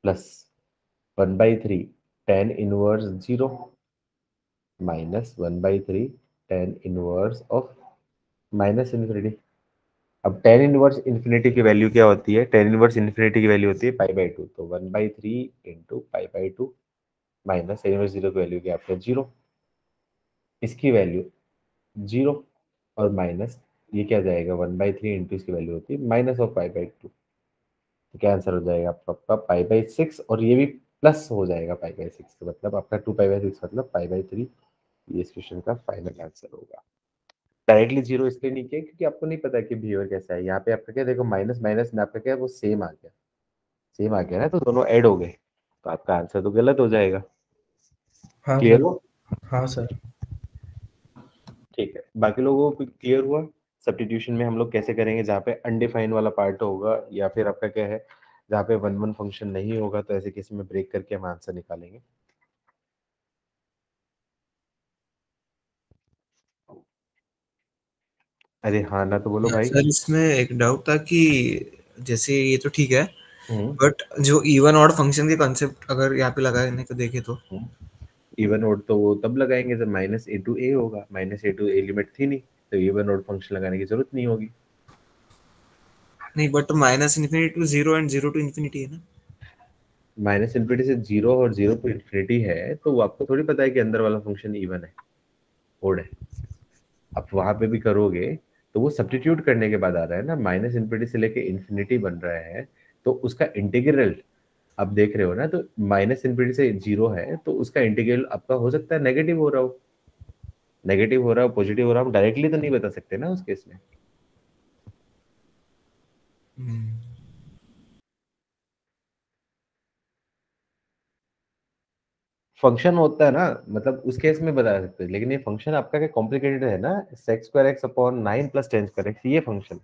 plus 1/3 10 inverse 0 minus 1/3 10 inverse of minus infinity. अब 10 इनवर्स इन्फिनिटी की वैल्यू क्या होती है, 10 इनवर्स इन्फिनिटी की वैल्यू होती है π/2, तो 1/3 इंटू π/2 माइनस 10 इनवर्स 0 की वैल्यू क्या आपका 0, इसकी वैल्यू 0, और माइनस ये क्या जाएगा 1/3 इंटू इसकी वैल्यू होती है माइनस ऑफ π/2, तो क्या आंसर हो जाएगा आपका π/6, और ये भी प्लस हो जाएगा π/6, तो मतलब आपका 2π/6 मतलब π/3, ये इस क्वेश्चन का फाइनल आंसर होगा। डायरेक्टली जीरो इसलिए नहीं किया क्योंकि आपको नहीं पता कि बिहेवियर कैसा है। यहाँ पे आपका क्या देखो माइनस माइनस में आपका क्या है वो सेम आ गया, सेम आ गया ना, तो दोनों ऐड हो गए, तो आपका आंसर तो गलत हो जाएगा। हाँ क्लियर सर। हो? हाँ सर। ठीक है, बाकी लोगों को क्लियर हुआ सब्स्टिट्यूशन में हम लोग कैसे करेंगे, जहाँ पे अनडिफाइन वाला पार्ट होगा या फिर आपका क्या है जहाँ पे वन वन फंक्शन नहीं होगा, तो ऐसे केस में ब्रेक करके हम आंसर निकालेंगे। अरे हाँ ना तो बोलो भाई। सर इसमें एक डाउट था कि जैसे ये तो ठीक है, हम्म बट जो इवन ऑड फंक्शन के कॉन्सेप्ट अगर यहाँ पे लगाने को देखे तो इवन ओड तो वो तब लगाएंगे जब माइनस ए टू ए होगा, minus a to a limit थी नहीं, तो इवन ओड फंक्शन लगाने की जरूरत नहीं होगी। नहीं, but minus infinity to zero and zero to infinity है ना। माइनस इन्फिनिटी से जीरो और जीरो टू इन्फिनिटी है, तो वो आपको थोड़ी पता है कि अंदर वाला फंक्शन इवन है ओड है। आप वहां पे भी करोगे तो वो सब्स्टिट्यूट करने के बाद आ रहा है ना, माइनस इन्फिनिटी से लेके इन्फिनिटी बन रहा है, तो उसका इंटीग्रल आप देख रहे हो ना, तो माइनस इन्फिनिटी से जीरो है तो उसका इंटीग्रल आपका हो सकता है नेगेटिव हो रहा हो, नेगेटिव हो रहा हो पॉजिटिव हो रहा हो, डायरेक्टली तो नहीं बता सकते ना उस केस में। फंक्शन होता है ना, मतलब उस केस में बता सकते हैं, लेकिन ये फंक्शन आपका क्या कॉम्प्लिकेटेड है ना, sex square x upon 9 plus 10 square x, ये फंक्शन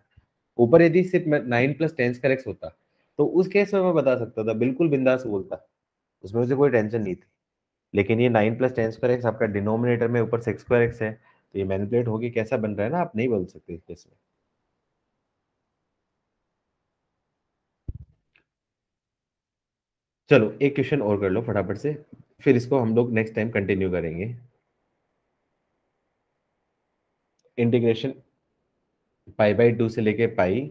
ऊपर यदि सिर्फ 9 प्लस 10 स्क्वायर एक्स होता तो उस केस में मैं बता सकता था, बिल्कुल बिंदास बोलता, उसमें मुझे कोई टेंशन नहीं थी। लेकिन ये 9 + 10² x आपका डिनोमिनेटर में ऊपर sec² x है, तो ये मैनिपुलेट होके कैसा बन रहा है ना, आप नहीं बोल सकते इस केस में। चलो एक क्वेश्चन और कर लो फटाफट से, फिर इसको हम लोग नेक्स्ट टाइम कंटिन्यू करेंगे। इंटीग्रेशन π/2 से लेके पाई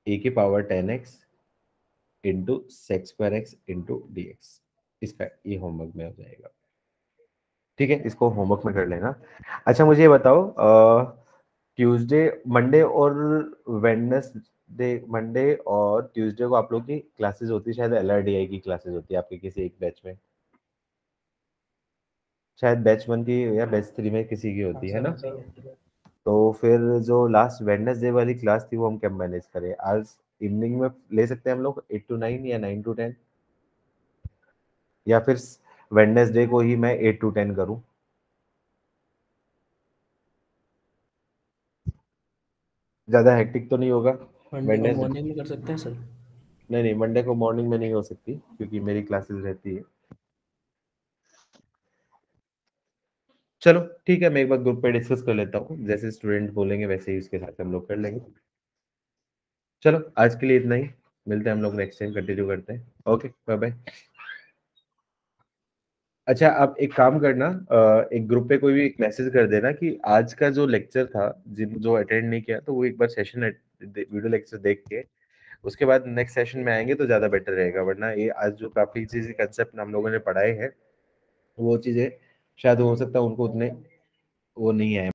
e⁻10x into sec² x into dx, इसका ये होमवर्क में हो जाएगा। ठीक है, इसको होमवर्क में कर लेना। अच्छा मुझे ये बताओ, ट्यूसडे मंडे और वेडनेसडे, मंडे और ट्यूसडे को आप लोग की क्लासेस होती है, शायद LRDI की क्लासेस होती है आपके किसी एक बैच में, शायद बैच 1 की या बैच 3 में किसी की होती है ना। तो फिर जो लास्ट वेडनेसडे वाली क्लास थी वो हम कब मैनेज करें? आज इवनिंग में ले सकते हैं हम लोग 8 to 9 या 9 to 10, या फिर वेडनेसडे को ही मैं 8 to 10 करूं? ज्यादा हेक्टिक तो नहीं होगा? मंडे को वेडनेसडे, मॉर्निंग में कर सकते हैं सर। नहीं मंडे को मॉर्निंग में नहीं हो सकती क्योंकि मेरी क्लासेस रहती है। चलो ठीक है, मैं एक बार ग्रुप पे डिस्कस कर लेता हूँ, जैसे स्टूडेंट बोलेंगे वैसे ही उसके साथ हम लोग कर लेंगे। चलो आज के लिए इतना ही, मिलते हैं हम लोग नेक्स्ट टाइम, कंटिन्यू करते हैं। Okay bye bye. अच्छा आप एक काम करना, एक ग्रुप पे कोई भी एक मैसेज कर देना कि आज का जो लेक्चर था, जिन जो अटेंड नहीं किया तो वो एक बार सेशन वीडियो लेक्चर देख के उसके बाद नेक्स्ट सेशन में आएंगे तो ज़्यादा बेटर रहेगा। वरना ये आज जो काफ़ी चीज़ें कंसेप्ट हम लोगों ने पढ़ाए हैं वो चीज़ें शायद हो सकता है उनको उतने वो नहीं आए।